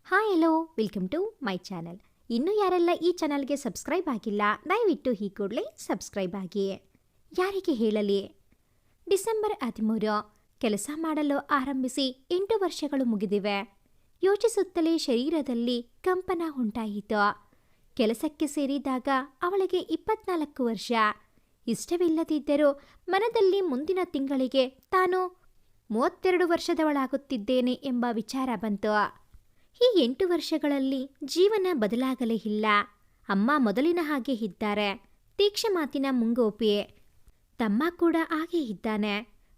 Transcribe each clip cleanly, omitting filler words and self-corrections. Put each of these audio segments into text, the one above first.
Hi hello welcome to my channel. ಇನ್ನೂ ಯಾರೆಲ್ಲ ಈ ಚಾನಲ್ಗೆ ಸಬ್ಸ್ಕ್ರೈಬ್ ಆಗಿಲ್ಲ ದಯವಿಟ್ಟು ಈ ಕೂಡಲೇ ಸಬ್ಸ್ಕ್ರೈಬ್ ಆಗಿ. ಯಾರಿಗೆ ಹೇಳಲಿ, ಡಿಸೆಂಬರ್ 13 ಕೆಲಸ ಮಾಡಲು ಆರಂಭಿಸಿ 8 ವರ್ಷಗಳು ಮುಗಿದಿವೆ. ಯೋಚಿಸುತ್ತಲೇ ಶರೀರದಲ್ಲಿ ಕಂಪನ ಉಂಟಾಯಿತು. ಕೆಲಸಕ್ಕೆ ಸೇರಿದಾಗ ಅವಳಿಗೆ 24 ವರ್ಷ. ಇಷ್ಟವಿಲ್ಲದಿದ್ದರೂ ಮನದಲ್ಲಿ ಮುಂದಿನ ತಿಂಗಳಿಗೆ ತಾನು 32 ವರ್ಷದವಳಾಗುತ್ತಿದ್ದೇನೆ ಎಂಬ ವಿಚಾರ ಬಂತು. ಈ 8 ವರ್ಷಗಳಲ್ಲಿ ಜೀವನ ಬದಲಾಗಲೇ ಇಲ್ಲ. ಅಮ್ಮ ಮೊದಲಿನ ಹಾಗೆ ಇದ್ದಾರೆ, ತೀಕ್ಷ್ಣ ಮಾತಿನ ಮುಂಗೋಪಿ. ತಮ್ಮ ಕೂಡ ಹಾಗೇ ಇದ್ದಾನೆ,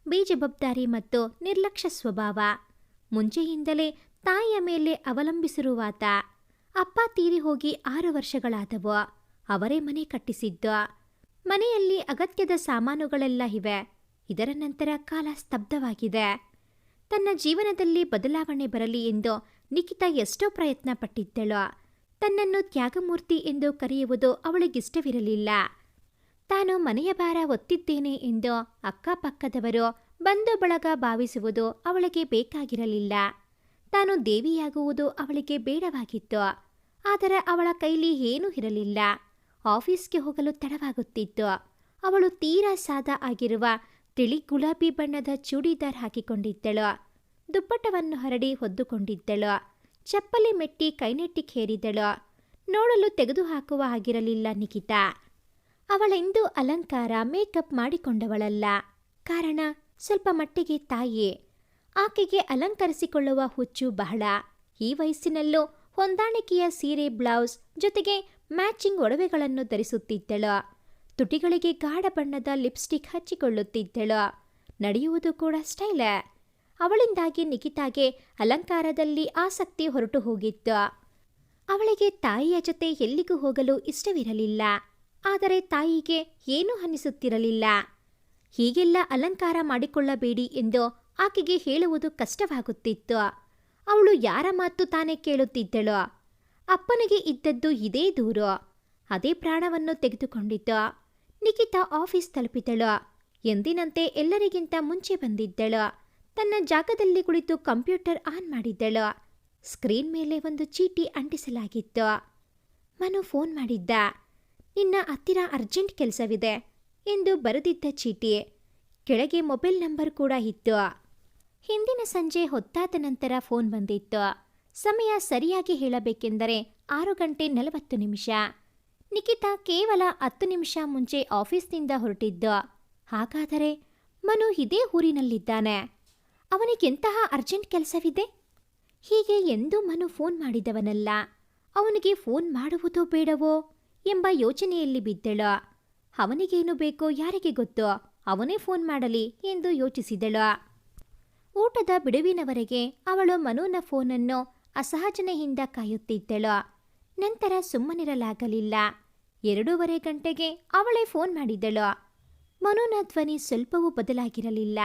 ಬೇಜವಾಬ್ದಾರಿ ಮತ್ತು ನಿರ್ಲಕ್ಷ್ಯ ಸ್ವಭಾವ. ಮುಂಚೆಯಿಂದಲೇ ತಾಯಿಯ ಮೇಲೆ ಅವಲಂಬಿಸಿರುವಾತ. ಅಪ್ಪ ತೀರಿ ಹೋಗಿ 6 ವರ್ಷಗಳಾದವು. ಅವರೇ ಮನೆ ಕಟ್ಟಿಸಿದ್ದು. ಮನೆಯಲ್ಲಿ ಅಗತ್ಯದ ಸಾಮಾನುಗಳೆಲ್ಲ ಇವೆ. ಇದರ ನಂತರ ಕಾಲ ಸ್ತಬ್ಧವಾಗಿದೆ. ತನ್ನ ಜೀವನದಲ್ಲಿ ಬದಲಾವಣೆ ಬರಲಿ ಎಂದು ನಿಖಿತಾ ಎಷ್ಟೋ ಪ್ರಯತ್ನ ಪಟ್ಟಿದ್ದಳು. ತನ್ನನ್ನು ತ್ಯಾಗಮೂರ್ತಿ ಎಂದು ಕರೆಯುವುದು ಅವಳಿಗಿಷ್ಟವಿರಲಿಲ್ಲ. ತಾನು ಮನೆಯ ಭಾರ ಹೊತ್ತಿದ್ದೇನೆ ಎಂದು ಅಕ್ಕಪಕ್ಕದವರು ಬಂಧು ಬಳಗ ಭಾವಿಸುವುದು ಅವಳಿಗೆ ಬೇಕಾಗಿರಲಿಲ್ಲ. ತಾನು ದೇವಿಯಾಗುವುದು ಅವಳಿಗೆ ಬೇಡವಾಗಿತ್ತು. ಆದರೆ ಅವಳ ಕೈಲಿ ಏನೂ ಇರಲಿಲ್ಲ. ಆಫೀಸ್ಗೆ ಹೋಗಲು ತಡವಾಗುತ್ತಿತ್ತು. ಅವಳು ತೀರಾ ಸಾದಾ ಆಗಿರುವ ತಿಳಿ ಗುಲಾಬಿ ಬಣ್ಣದ ಚೂಡಿದಾರ್ ಹಾಕಿಕೊಂಡಿದ್ದಳು. ದುಪ್ಪಟವನ್ನು ಹರಡಿ ಹೊದ್ದುಕೊಂಡಿದ್ದಳು. ಚಪ್ಪಲಿ ಮೆಟ್ಟಿ ಕೈನೆಟ್ಟಿ ಹೇರಿದಳು. ನೋಡಲು ತೆಗೆದುಹಾಕುವ ಹಾಗಿರಲಿಲ್ಲ ನಿಖಿತಾ. ಅವಳೆಂದೂ ಅಲಂಕಾರ ಮೇಕಪ್ ಮಾಡಿಕೊಂಡವಳಲ್ಲ. ಕಾರಣ ಸ್ವಲ್ಪ ಮಟ್ಟಿಗೆ ತಾಯಿ. ಆಕೆಗೆ ಅಲಂಕರಿಸಿಕೊಳ್ಳುವ ಹುಚ್ಚು ಬಹಳ. ಈ ವಯಸ್ಸಿನಲ್ಲೂ ಹೊಂದಾಣಿಕೆಯ ಸೀರೆ, ಬ್ಲೌಸ್ ಜೊತೆಗೆ ಮ್ಯಾಚಿಂಗ್ ಒಡವೆಗಳನ್ನು ಧರಿಸುತ್ತಿದ್ದಳು. ತುಟಿಗಳಿಗೆ ಗಾಢ ಬಣ್ಣದ ಲಿಪ್ಸ್ಟಿಕ್ ಹಚ್ಚಿಕೊಳ್ಳುತ್ತಿದ್ದಳು. ನಡೆಯುವುದು ಕೂಡ ಸ್ಟೈಲೇ. ಅವಳಿಂದಾಗಿ ನಿಖಿತಾಗೆ ಅಲಂಕಾರದಲ್ಲಿ ಆಸಕ್ತಿ ಹೊರಟು ಹೋಗಿತ್ತು. ಅವಳಿಗೆ ತಾಯಿಯ ಜೊತೆ ಎಲ್ಲಿಗೂ ಹೋಗಲು ಇಷ್ಟವಿರಲಿಲ್ಲ. ಆದರೆ ತಾಯಿಗೆ ಏನೂ ಅನ್ನಿಸುತ್ತಿರಲಿಲ್ಲ. ಹೀಗೆಲ್ಲ ಅಲಂಕಾರ ಮಾಡಿಕೊಳ್ಳಬೇಡಿ ಎಂದು ಆಕೆಗೆ ಹೇಳುವುದು ಕಷ್ಟವಾಗುತ್ತಿತ್ತು. ಅವಳು ಯಾರ ಮಾತು ತಾನೇ ಕೇಳುತ್ತಿದ್ದಳು. ಅಪ್ಪನಿಗೆ ಇದ್ದದ್ದು ಇದೇ ದೂರು. ಅದೇ ಪ್ರಾಣವನ್ನು ತೆಗೆದುಕೊಂಡಿತು. ನಿಖಿತಾ ಆಫೀಸ್ ತಲುಪಿದಳು. ಎಂದಿನಂತೆ ಎಲ್ಲರಿಗಿಂತ ಮುಂಚೆ ಬಂದಿದ್ದಳು. ತನ್ನ ಜಾಗದಲ್ಲಿ ಕುಳಿತು ಕಂಪ್ಯೂಟರ್ ಆನ್ ಮಾಡಿದ್ದಳು. ಸ್ಕ್ರೀನ್ ಮೇಲೆ ಒಂದು ಚೀಟಿ ಅಂಟಿಸಲಾಗಿತ್ತು. ಮನು ಫೋನ್ ಮಾಡಿದ್ದ. ನಿನ್ನ ಹತ್ತಿರ ಅರ್ಜೆಂಟ್ ಕೆಲಸವಿದೆ ಎಂದು ಬರೆದಿದ್ದ ಚೀಟಿ. ಕೆಳಗೆ ಮೊಬೈಲ್ ನಂಬರ್ ಕೂಡ ಇತ್ತು. ಹಿಂದಿನ ಸಂಜೆ ಹೊತ್ತಾದ ನಂತರ ಫೋನ್ ಬಂದಿತ್ತು. ಸಮಯ ಸರಿಯಾಗಿ ಹೇಳಬೇಕೆಂದರೆ 6:40. ನಿಖಿತಾ ಕೇವಲ 10 ನಿಮಿಷ ಮುಂಚೆ ಆಫೀಸ್ನಿಂದ ಹೊರಟಿದ್ದು. ಹಾಗಾದರೆ ಮನು ಇದೇ ಊರಿನಲ್ಲಿದ್ದಾನೆ. ಅವನಿಗೆಂತಹ ಅರ್ಜೆಂಟ್ ಕೆಲಸವಿದೆ? ಹೀಗೆ ಎಂದೂ ಮನು ಫೋನ್ ಮಾಡಿದವನಲ್ಲ. ಅವನಿಗೆ ಫೋನ್ ಮಾಡುವುದೋ ಬೇಡವೋ ಎಂಬ ಯೋಚನೆಯಲ್ಲಿ ಬಿದ್ದಳು. ಅವನಿಗೇನು ಬೇಕೋ ಯಾರಿಗೆ ಗೊತ್ತು, ಅವನೇ ಫೋನ್ ಮಾಡಲಿ ಎಂದು ಯೋಚಿಸಿದಳು. ಊಟದ ಬಿಡುವಿನವರೆಗೆ ಅವಳು ಮನುನ ಫೋನನ್ನು ಅಸಹಜನೆಯಿಂದ ಕಾಯುತ್ತಿದ್ದಳು. ನಂತರ ಸುಮ್ಮನಿರಲಾಗಲಿಲ್ಲ. 2:30 ಗಂಟೆಗೆ ಅವಳೇ ಫೋನ್ ಮಾಡಿದಳು. ಮನುನ ಧ್ವನಿ ಸ್ವಲ್ಪವೂ ಬದಲಾಗಿರಲಿಲ್ಲ.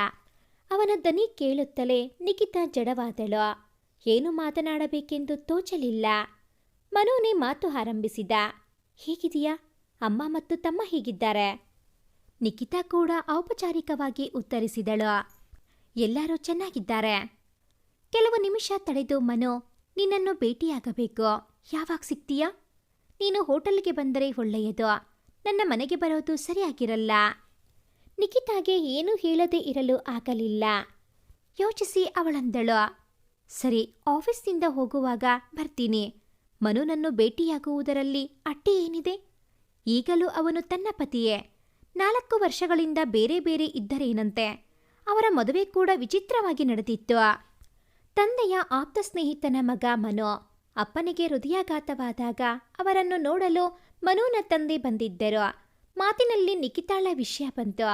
ಅವನ ದನಿ ಕೇಳುತ್ತಲೇ ನಿಖಿತಾ ಜಡವಾದಳು. ಏನು ಮಾತನಾಡಬೇಕೆಂದು ತೋಚಲಿಲ್ಲ. ಮನುನೇ ಮಾತು ಆರಂಭಿಸಿದ. ಹೇಗಿದೆಯಾ? ಅಮ್ಮ ಮತ್ತು ತಮ್ಮ ಹೀಗಿದ್ದಾರೆ? ನಿಖಿತಾ ಕೂಡ ಔಪಚಾರಿಕವಾಗಿ ಉತ್ತರಿಸಿದಳು. ಎಲ್ಲರೂ ಚೆನ್ನಾಗಿದ್ದಾರೆ. ಕೆಲವು ನಿಮಿಷ ತಡೆದು ಮನು, ನಿನ್ನನ್ನು ಭೇಟಿಯಾಗಬೇಕು. ಯಾವಾಗ ಸಿಗ್ತೀಯಾ? ನೀನು ಹೋಟೆಲ್ಗೆ ಬಂದರೆ ಒಳ್ಳೆಯದು. ನನ್ನ ಮನೆಗೆ ಬರೋದು ಸರಿಯಾಗಿರಲ್ಲ. ನಿಖಿತಾಗೆ ಏನೂ ಹೇಳದೇ ಇರಲು ಆಗಲಿಲ್ಲ. ಯೋಚಿಸಿ ಅವಳಂದಳು, ಸರಿ, ಆಫೀಸ್ನಿಂದ ಹೋಗುವಾಗ ಬರ್ತೀನಿ. ಮನುನನ್ನು ಭೇಟಿಯಾಗುವುದರಲ್ಲಿ ಅಡ್ಡಿ ಏನಿದೆ? ಈಗಲೂ ಅವನು ತನ್ನ ಪತಿಯೇ. 4 ವರ್ಷಗಳಿಂದ ಬೇರೆ ಬೇರೆ ಇದ್ದರೇನಂತೆ. ಅವರ ಮದುವೆ ಕೂಡ ವಿಚಿತ್ರವಾಗಿ ನಡೆದಿತ್ತು. ತಂದೆಯ ಆಪ್ತ ಸ್ನೇಹಿತನ ಮಗ ಮನು. ಅಪ್ಪನಿಗೆ ಹೃದಯಾಘಾತವಾದಾಗ ಅವರನ್ನು ನೋಡಲು ಮನುನ ತಂದೆ ಬಂದಿದ್ದರು. ಮಾತಿನಲ್ಲಿ ನಿಖಿತಾಳ ವಿಷಯ ಬಂತು.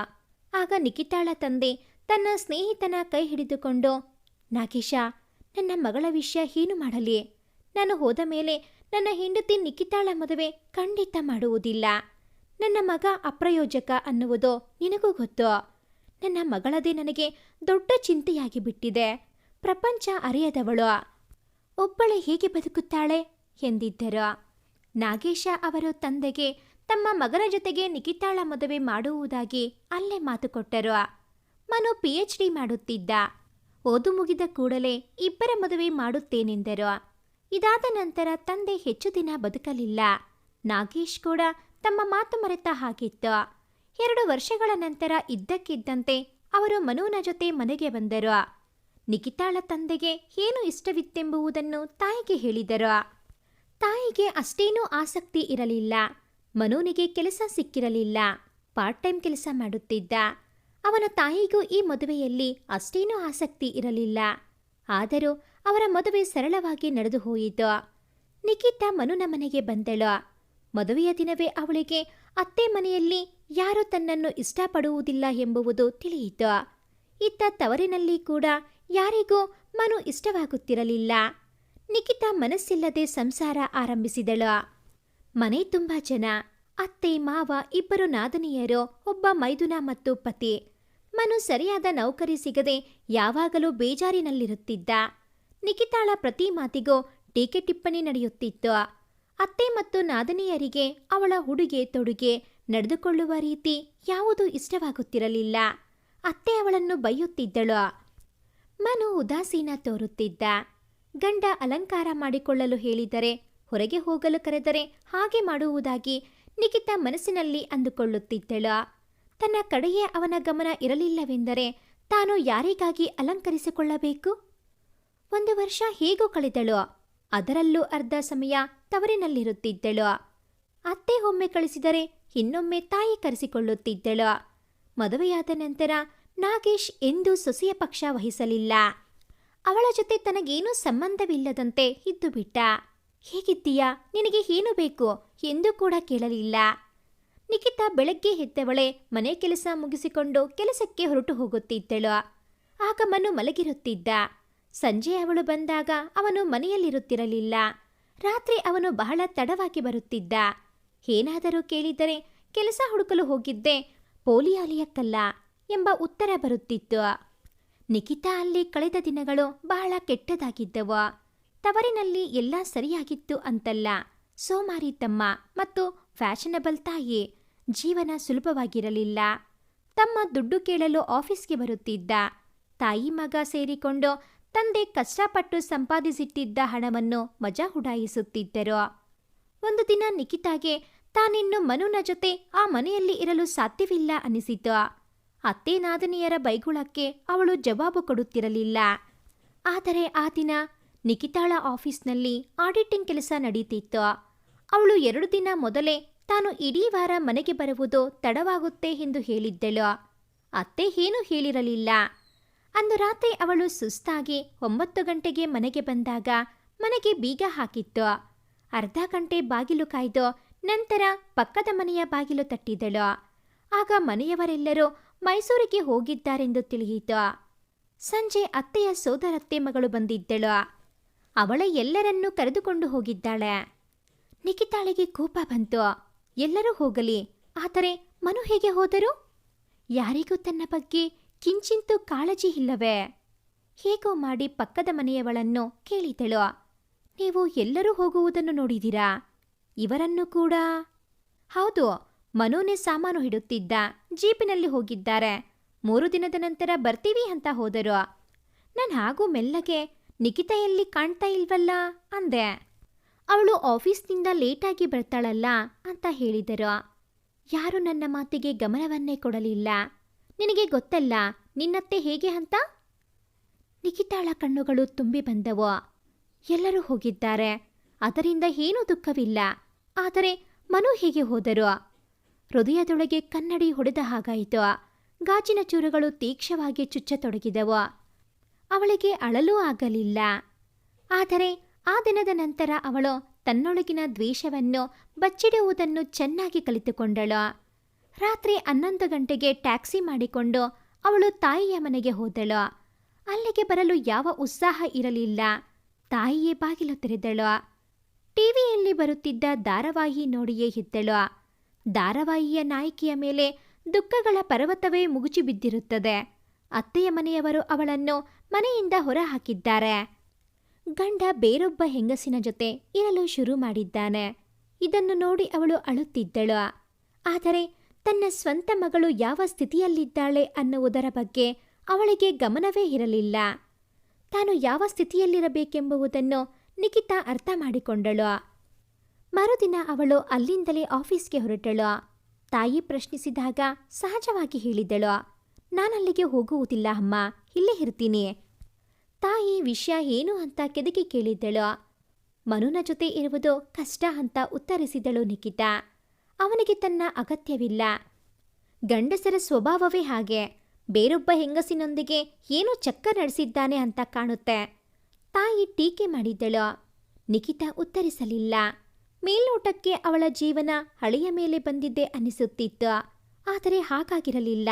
ಆಗ ನಿಖಿತಾಳ ತಂದೆ ತನ್ನ ಸ್ನೇಹಿತನ ಕೈ ಹಿಡಿದುಕೊಂಡು, ನಾಗೇಶ, ನನ್ನ ಮಗಳ ವಿಷಯ ಏನು ಮಾಡಲಿ? ನಾನು ಹೋದ ಮೇಲೆ ನನ್ನ ಹೆಂಡತಿ ನಿಖಿತಾಳ ಮದುವೆ ಖಂಡಿತ ಮಾಡುವುದಿಲ್ಲ. ನನ್ನ ಮಗ ಅಪ್ರಯೋಜಕ ಅನ್ನುವುದು ನಿನಗೂ ಗೊತ್ತು. ನನ್ನ ಮಗಳದೇ ನನಗೆ ದೊಡ್ಡ ಚಿಂತೆಯಾಗಿ ಬಿಟ್ಟಿದೆ. ಪ್ರಪಂಚ ಅರಿಯದವಳು ಒಬ್ಬಳೆ ಹೇಗೆ ಬದುಕುತ್ತಾಳೆ ಎಂದಿದ್ದರು. ನಾಗೇಶ ಅವರು ತಂದೆಗೆ ತಮ್ಮ ಮಗನ ಜೊತೆಗೆ ನಿಖಿತಾಳ ಮದುವೆ ಮಾಡುವುದಾಗಿ ಅಲ್ಲೇ ಮಾತು ಕೊಟ್ಟರು. ಮನು PhD ಮಾಡುತ್ತಿದ್ದ. ಓದು ಮುಗಿದ ಕೂಡಲೇ ಇಬ್ಬರ ಮದುವೆ ಮಾಡುತ್ತೇನೆಂದರು. ಇದಾದ ನಂತರ ತಂದೆ ಹೆಚ್ಚು ದಿನ ಬದುಕಲಿಲ್ಲ. ನಾಗೇಶ್ ಕೂಡ ತಮ್ಮ ಮಾತು ಮರೆತ ಹಾಗಿತ್ತು. 2 ವರ್ಷಗಳ ನಂತರ ಇದ್ದಕ್ಕಿದ್ದಂತೆ ಅವರು ಮನುವಿನ ಜೊತೆ ಮನೆಗೆ ಬಂದರು. ನಿಖಿತಾಳ ತಂದೆಗೆ ಏನು ಇಷ್ಟವಿತ್ತೆಂಬುದನ್ನು ತಾಯಿಗೆ ಹೇಳಿದರು. ತಾಯಿಗೆ ಅಷ್ಟೇನೂ ಆಸಕ್ತಿ ಇರಲಿಲ್ಲ. ಮನುವಿಗೆ ಕೆಲಸ ಸಿಕ್ಕಿರಲಿಲ್ಲ. ಪಾರ್ಟ್ ಟೈಮ್ ಕೆಲಸ ಮಾಡುತ್ತಿದ್ದ. ಅವನ ತಾಯಿಗೂ ಈ ಮದುವೆಯಲ್ಲಿ ಅಷ್ಟೇನೂ ಆಸಕ್ತಿ ಇರಲಿಲ್ಲ. ಆದರೂ ಅವರ ಮದುವೆ ಸರಳವಾಗಿ ನಡೆದು ಹೋಯಿತು. ನಿಖಿತಾ ಮನುನ ಮನೆಗೆ ಬಂದಳು. ಮದುವೆಯ ದಿನವೇ ಅವಳಿಗೆ ಅತ್ತೆ ಮನೆಯಲ್ಲಿ ಯಾರೂ ತನ್ನನ್ನು ಇಷ್ಟಪಡುವುದಿಲ್ಲ ಎಂಬುವುದು ತಿಳಿಯಿತು. ಇತ್ತ ತವರಿನಲ್ಲಿ ಕೂಡ ಯಾರಿಗೂ ಮನು ಇಷ್ಟವಾಗುತ್ತಿರಲಿಲ್ಲ. ನಿಖಿತಾ ಮನಸ್ಸಿಲ್ಲದೆ ಸಂಸಾರ ಆರಂಭಿಸಿದಳು. ಮನೆ ತುಂಬ ಜನ, ಅತ್ತೆ ಮಾವ, 2 ನಾದನಿಯರು, ಒಬ್ಬ ಮೈದುನ ಮತ್ತು ಪತಿ. ಮನು ಸರಿಯಾದ ನೌಕರಿ ಸಿಗದೆ ಯಾವಾಗಲೂ ಬೇಜಾರಿನಲ್ಲಿರುತ್ತಿದ್ದ. ನಿಖಿತಾಳ ಪ್ರತಿ ಮಾತಿಗೂ ಟೀಕೆ ಟಿಪ್ಪಣಿ ನಡೆಯುತ್ತಿತ್ತು. ಅತ್ತೆ ಮತ್ತು ನಾದನಿಯರಿಗೆ ಅವಳ ಉಡುಗೆ ತೊಡುಗೆ, ನಡೆದುಕೊಳ್ಳುವ ರೀತಿ ಯಾವುದೂ ಇಷ್ಟವಾಗುತ್ತಿರಲಿಲ್ಲ. ಅತ್ತೆ ಅವಳನ್ನು ಬೈಯುತ್ತಿದ್ದಳು. ಮನು ಉದಾಸೀನ ತೋರುತ್ತಿದ್ದ. ಗಂಡ ಅಲಂಕಾರ ಮಾಡಿಕೊಳ್ಳಲು ಹೇಳಿದರೆ, ಹೊರಗೆ ಹೋಗಲು ಕರೆದರೆ ಹಾಗೆ ಮಾಡುವುದಾಗಿ ನಿಖಿತಾ ಮನಸ್ಸಿನಲ್ಲಿ ಅಂದುಕೊಳ್ಳುತ್ತಿದ್ದಳು. ತನ್ನ ಕಡೆಯೇ ಅವನ ಗಮನ ಇರಲಿಲ್ಲವೆಂದರೆ ತಾನು ಯಾರಿಗಾಗಿ ಅಲಂಕರಿಸಿಕೊಳ್ಳಬೇಕು? 1 ವರ್ಷ ಹೇಗೂ ಕಳೆದಳು. ಅದರಲ್ಲೂ ಅರ್ಧ ಸಮಯ ತವರಿನಲ್ಲಿರುತ್ತಿದ್ದಳು. ಅತ್ತೆ ಒಮ್ಮೆ ಕಳಿಸಿದರೆ ಇನ್ನೊಮ್ಮೆ ತಾಯಿ ಕರೆಸಿಕೊಳ್ಳುತ್ತಿದ್ದಳು. ಮದುವೆಯಾದ ನಂತರ ನಾಗೇಶ್ ಎಂದೂ ಸೊಸೆಯ ಪಕ್ಷ ವಹಿಸಲಿಲ್ಲ. ಅವಳ ಜೊತೆ ತನಗೇನೂ ಸಂಬಂಧವಿಲ್ಲದಂತೆ ಇದ್ದು ಬಿಟ್ಟ. ಹೇಗಿದ್ದೀಯಾ, ನಿನಗೆ ಏನು ಬೇಕು ಎಂದು ಕೂಡ ಕೇಳಲಿಲ್ಲ. ನಿಖಿತಾ ಬೆಳಗ್ಗೆ ಎದ್ದವಳೆ ಮನೆ ಕೆಲಸ ಮುಗಿಸಿಕೊಂಡು ಕೆಲಸಕ್ಕೆ ಹೊರಟು ಹೋಗುತ್ತಿದ್ದಳು. ಆಗ ಮನು ಮಲಗಿರುತ್ತಿದ್ದ. ಸಂಜೆ ಅವಳು ಬಂದಾಗ ಅವನು ಮನೆಯಲ್ಲಿರುತ್ತಿರಲಿಲ್ಲ. ರಾತ್ರಿ ಅವನು ಬಹಳ ತಡವಾಗಿ ಬರುತ್ತಿದ್ದ. ಏನಾದರೂ ಕೇಳಿದರೆ ಕೆಲಸ ಹುಡುಕಲು ಹೋಗಿದ್ದೆ, ಪೋಲಿಯಾಲಿಯಕ್ಕಲ್ಲ ಎಂಬ ಉತ್ತರ ಬರುತ್ತಿತ್ತು. ನಿಖಿತಾ ಅಲ್ಲಿ ಕಳೆದ ದಿನಗಳು ಬಹಳ ಕೆಟ್ಟದಾಗಿದ್ದವು. ತವರಿನಲ್ಲಿ ಎಲ್ಲ ಸರಿಯಾಗಿತ್ತು ಅಂತಲ್ಲ. ಸೋಮಾರಿತಮ್ಮ ಮತ್ತು ಫ್ಯಾಷನಬಲ್ ತಾಯಿ. ಜೀವನ ಸುಲಭವಾಗಿರಲಿಲ್ಲ. ತಮ್ಮ ದುಡ್ಡು ಕೇಳಲು ಆಫೀಸ್ಗೆ ಬರುತ್ತಿದ್ದ. ತಾಯಿ ಮಗ ಸೇರಿಕೊಂಡು ತಂದೆ ಕಷ್ಟಪಟ್ಟು ಸಂಪಾದಿಸಿಟ್ಟಿದ್ದ ಹಣವನ್ನು ಮಜಾ ಉಡಾಯಿಸುತ್ತಿದ್ದರು. ಒಂದು ದಿನ ನಿಖಿತಾಗೆ ತಾನಿನ್ನು ಮನುನ ಜೊತೆ ಆ ಮನೆಯಲ್ಲಿ ಇರಲು ಸಾಧ್ಯವಿಲ್ಲ ಅನಿಸಿತು. ಅತ್ತೆ ನಾದನಿಯರ ಬೈಗುಳಕ್ಕೆ ಅವಳು ಜವಾಬು ಕೊಡುತ್ತಿರಲಿಲ್ಲ. ಆದರೆ ಆ ದಿನ ನಿಖಿತಾಳ ಆಫೀಸ್ನಲ್ಲಿ ಆಡಿಟಿಂಗ್ ಕೆಲಸ ನಡೀತಿತ್ತು. ಅವಳು 2 ದಿನ ಮೊದಲೇ ತಾನು ಇಡೀ ವಾರ ಮನೆಗೆ ಬರುವುದು ತಡವಾಗುತ್ತೆ ಎಂದು ಹೇಳಿದ್ದಳು. ಅತ್ತೆ ಏನೂ ಹೇಳಿರಲಿಲ್ಲ. ಅಂದು ರಾತ್ರಿ ಅವಳು ಸುಸ್ತಾಗಿ 9 ಗಂಟೆಗೆ ಮನೆಗೆ ಬಂದಾಗ ಮನೆಗೆ ಬೀಗ ಹಾಕಿತ್ತು. ಅರ್ಧ ಗಂಟೆ ಬಾಗಿಲು ಕಾಯ್ದು ನಂತರ ಪಕ್ಕದ ಮನೆಯ ಬಾಗಿಲು ತಟ್ಟಿದಳು. ಆಗ ಮನೆಯವರೆಲ್ಲರೂ ಮೈಸೂರಿಗೆ ಹೋಗಿದ್ದಾರೆಂದು ತಿಳಿಯಿತು. ಸಂಜೆ ಅತ್ತೆಯ ಸೋದರತ್ತೆ ಮಗಳು ಬಂದಿದ್ದಳು. ಅವಳ ಎಲ್ಲರನ್ನೂ ಕರೆದುಕೊಂಡು ಹೋಗಿದ್ದಾಳೆ. ನಿಖಿತಾಳಿಗೆ ಕೋಪ ಬಂತು. ಎಲ್ಲರೂ ಹೋಗಲಿ, ಆದರೆ ಮನು ಹೇಗೆ ಹೋದರು? ಯಾರಿಗೂ ತನ್ನ ಬಗ್ಗೆ ಕಿಂಚಿಂತೂ ಕಾಳಜಿ ಇಲ್ಲವೇ? ಹೇಗೋ ಮಾಡಿ ಪಕ್ಕದ ಮನೆಯವಳನ್ನು ಕೇಳಿದಳು. ನೀವು ಎಲ್ಲರೂ ಹೋಗುವುದನ್ನು ನೋಡಿದಿರಾ? ಇವರನ್ನು ಕೂಡ? ಹೌದು, ಮನುನೇ ಸಾಮಾನು ಹಿಡುತ್ತಿದ್ದ. ಜೀಪಿನಲ್ಲಿ ಹೋಗಿದ್ದಾರೆ. 3 ದಿನದ ನಂತರ ಬರ್ತೀವಿ ಅಂತ ಹೋದರು. ನಾನು ಹಾಗೂ ಮೆಲ್ಲಗೆ ನಿಖಿತಾ ಎಲ್ಲಿ ಕಾಣ್ತಾ ಇಲ್ವಲ್ಲ ಅಂದೆ. ಅವಳು ಆಫೀಸ್ನಿಂದ ಲೇಟಾಗಿ ಬರ್ತಾಳಲ್ಲ ಅಂತ ಹೇಳಿದರು. ಯಾರು ನನ್ನ ಮಾತಿಗೆ ಗಮನವನ್ನೇ ಕೊಡಲಿಲ್ಲ. ನಿನಗೆ ಗೊತ್ತಲ್ಲ ನಿನ್ನತ್ತೆ ಹೇಗೆ ಅಂತ? ನಿಖಿತಾಳ ಕಣ್ಣುಗಳು ತುಂಬಿ ಬಂದವು. ಎಲ್ಲರೂ ಹೋಗಿದ್ದಾರೆ, ಅದರಿಂದ ಏನೂ ದುಃಖವಿಲ್ಲ. ಆದರೆ ಮನು ಹೇಗೆ ಹೋದರು? ಹೃದಯದೊಳಗೆ ಕನ್ನಡಿ ಹೊಡೆದ ಹಾಗಾಯಿತು. ಗಾಜಿನ ಚೂರುಗಳು ತೀಕ್ಷ್ಣವಾಗಿ ಚುಚ್ಚತೊಡಗಿದವು. ಅವಳಿಗೆ ಅಳಲೂ ಆಗಲಿಲ್ಲ. ಆದರೆ ಆ ದಿನದ ನಂತರ ಅವಳು ತನ್ನೊಳಗಿನ ದ್ವೇಷವನ್ನು ಬಚ್ಚಿಡುವುದನ್ನು ಚೆನ್ನಾಗಿ ಕಲಿತುಕೊಂಡಳು. ರಾತ್ರಿ 11 ಗಂಟೆಗೆ ಟ್ಯಾಕ್ಸಿ ಮಾಡಿಕೊಂಡು ಅವಳು ತಾಯಿಯ ಮನೆಗೆ ಹೋದಳು. ಅಲ್ಲಿಗೆ ಬರಲು ಯಾವ ಉತ್ಸಾಹ ಇರಲಿಲ್ಲ. ತಾಯಿಯೇ ಬಾಗಿಲು ತೆರೆದಳು. ಟಿವಿಯಲ್ಲಿ ಬರುತ್ತಿದ್ದ ಧಾರಾವಾಹಿ ನೋಡಿಯೇ ಇದ್ದಳು. ಧಾರಾವಾಹಿಯ ನಾಯಕಿಯ ಮೇಲೆ ದುಃಖಗಳ ಪರ್ವತವೇ ಮುಗುಚಿ ಬಿದ್ದಿರುತ್ತದೆ. ಅತ್ತೆಯ ಮನೆಯವರು ಅವಳನ್ನು ಮನೆಯಿಂದ ಹೊರ ಹಾಕಿದ್ದಾರೆ. ಗಂಡ ಬೇರೊಬ್ಬ ಹೆಂಗಸಿನ ಜೊತೆ ಇರಲು ಶುರು ಮಾಡಿದ್ದಾನೆ. ಇದನ್ನು ನೋಡಿ ಅವಳು ಅಳುತ್ತಿದ್ದಳು. ಆದರೆ ತನ್ನ ಸ್ವಂತ ಮಗಳು ಯಾವ ಸ್ಥಿತಿಯಲ್ಲಿದ್ದಾಳೆ ಅನ್ನುವುದರ ಬಗ್ಗೆ ಅವಳಿಗೆ ಗಮನವೇ ಇರಲಿಲ್ಲ. ತಾನು ಯಾವ ಸ್ಥಿತಿಯಲ್ಲಿರಬೇಕೆಂಬುದನ್ನು ನಿಖಿತಾ ಅರ್ಥ ಮಾಡಿಕೊಂಡಳು. ಮರುದಿನ ಅವಳು ಅಲ್ಲಿಂದಲೇ ಆಫೀಸ್ಗೆ ಹೊರಟಳು. ತಾಯಿ ಪ್ರಶ್ನಿಸಿದಾಗ ಸಹಜವಾಗಿ ಹೇಳಿದಳು, ನಾನಲ್ಲಿಗೆ ಹೋಗುವುದಿಲ್ಲ ಅಮ್ಮ, ಇಲ್ಲೇ ಇರ್ತೀನಿ. ತಾಯಿ ವಿಷಯ ಏನು ಅಂತ ಕೆದಕಿ ಕೇಳಿದ್ದಳು. ಮನುನ ಜೊತೆ ಇರುವುದು ಕಷ್ಟ ಅಂತ ಉತ್ತರಿಸಿದಳು ನಿಖಿತಾ. ಅವನಿಗೆ ತನ್ನ ಅಗತ್ಯವಿಲ್ಲ. ಗಂಡಸರ ಸ್ವಭಾವವೇ ಹಾಗೆ. ಬೇರೊಬ್ಬ ಹೆಂಗಸಿನೊಂದಿಗೆ ಏನೋ ಚಕ್ಕ ನಡೆಸಿದ್ದಾನೆ ಅಂತ ಕಾಣುತ್ತೆ. ತಾಯಿ ಟೀಕೆ ಮಾಡಿದ್ದಳು. ನಿಖಿತಾ ಉತ್ತರಿಸಲಿಲ್ಲ. ಮೇಲ್ನೋಟಕ್ಕೆ ಅವಳ ಜೀವನ ಹಳೆಯ ಮೇಲೆ ಬಂದಿದ್ದೆ ಅನಿಸುತ್ತಿತ್ತು. ಆದರೆ ಹಾಗಾಗಿರಲಿಲ್ಲ.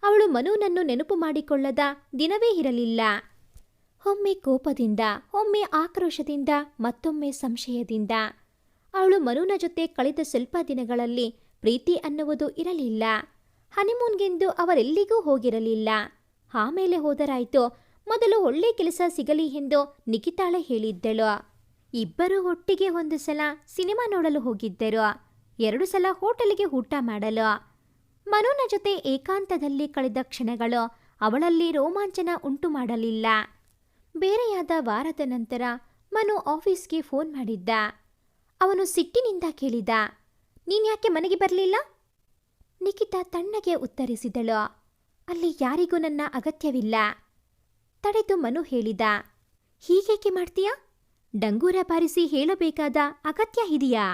ಅವಳು ಮನುನನ್ನು ನೆನಪು ಮಾಡಿಕೊಳ್ಳದ ದಿನವೇ ಇರಲಿಲ್ಲ. ಒಮ್ಮೆ ಕೋಪದಿಂದ, ಒಮ್ಮೆ ಆಕ್ರೋಶದಿಂದ, ಮತ್ತೊಮ್ಮೆ ಸಂಶಯದಿಂದ. ಅವಳು ಮನುನ ಜೊತೆ ಕಳೆದ ಸ್ವಲ್ಪ ದಿನಗಳಲ್ಲಿ ಪ್ರೀತಿ ಅನ್ನುವುದು ಇರಲಿಲ್ಲ. ಹನಿಮೂನ್ಗೆಂದು ಅವರೆಲ್ಲಿಗೂ ಹೋಗಿರಲಿಲ್ಲ. ಆಮೇಲೆ ಹೋದರಾಯ್ತು. ಮೊದಲು ಒಳ್ಳೆ ಕೆಲಸ ಸಿಗಲಿ ಎಂದು ನಿಖಿತಾಳೆ ಹೇಳಿದ್ದಳು. ಇಬ್ಬರೂ ಒಟ್ಟಿಗೆ ಒಂದು ಸಲ ಸಿನಿಮಾ ನೋಡಲು ಹೋಗಿದ್ದರು. 2 ಸಲ ಹೋಟೆಲ್ಗೆ ಊಟ ಮಾಡಲು. ಮನುನ ಜೊತೆ ಏಕಾಂತದಲ್ಲಿ ಕಳೆದ ಕ್ಷಣಗಳು ಅವಳಲ್ಲಿ ರೋಮಾಂಚನ ಉಂಟು ಮಾಡಲಿಲ್ಲ. ಬೇರೆಯಾದ ವಾರದ ನಂತರ ಮನು ಆಫೀಸ್ಗೆ ಫೋನ್ ಮಾಡಿದ್ದ. ಅವನು ಸಿಟ್ಟಿನಿಂದ ಕೇಳಿದ, ನೀನ್ಯಾಕೆ ಮನೆಗೆ ಬರಲಿಲ್ಲ? ನಿಖಿತಾ ತಣ್ಣಗೆ ಉತ್ತರಿಸಿದಳು, ಅಲ್ಲಿ ಯಾರಿಗೂ ನನ್ನ ಅಗತ್ಯವಿಲ್ಲ. ತಡೆದು ಮನು ಹೇಳಿದ, ಹೀಗೇಕೆ ಮಾಡ್ತೀಯಾ? ಡಂಗೂರ ಬಾರಿಸಿ ಹೇಳಬೇಕಾದ ಅಗತ್ಯ ಇದೆಯಾ?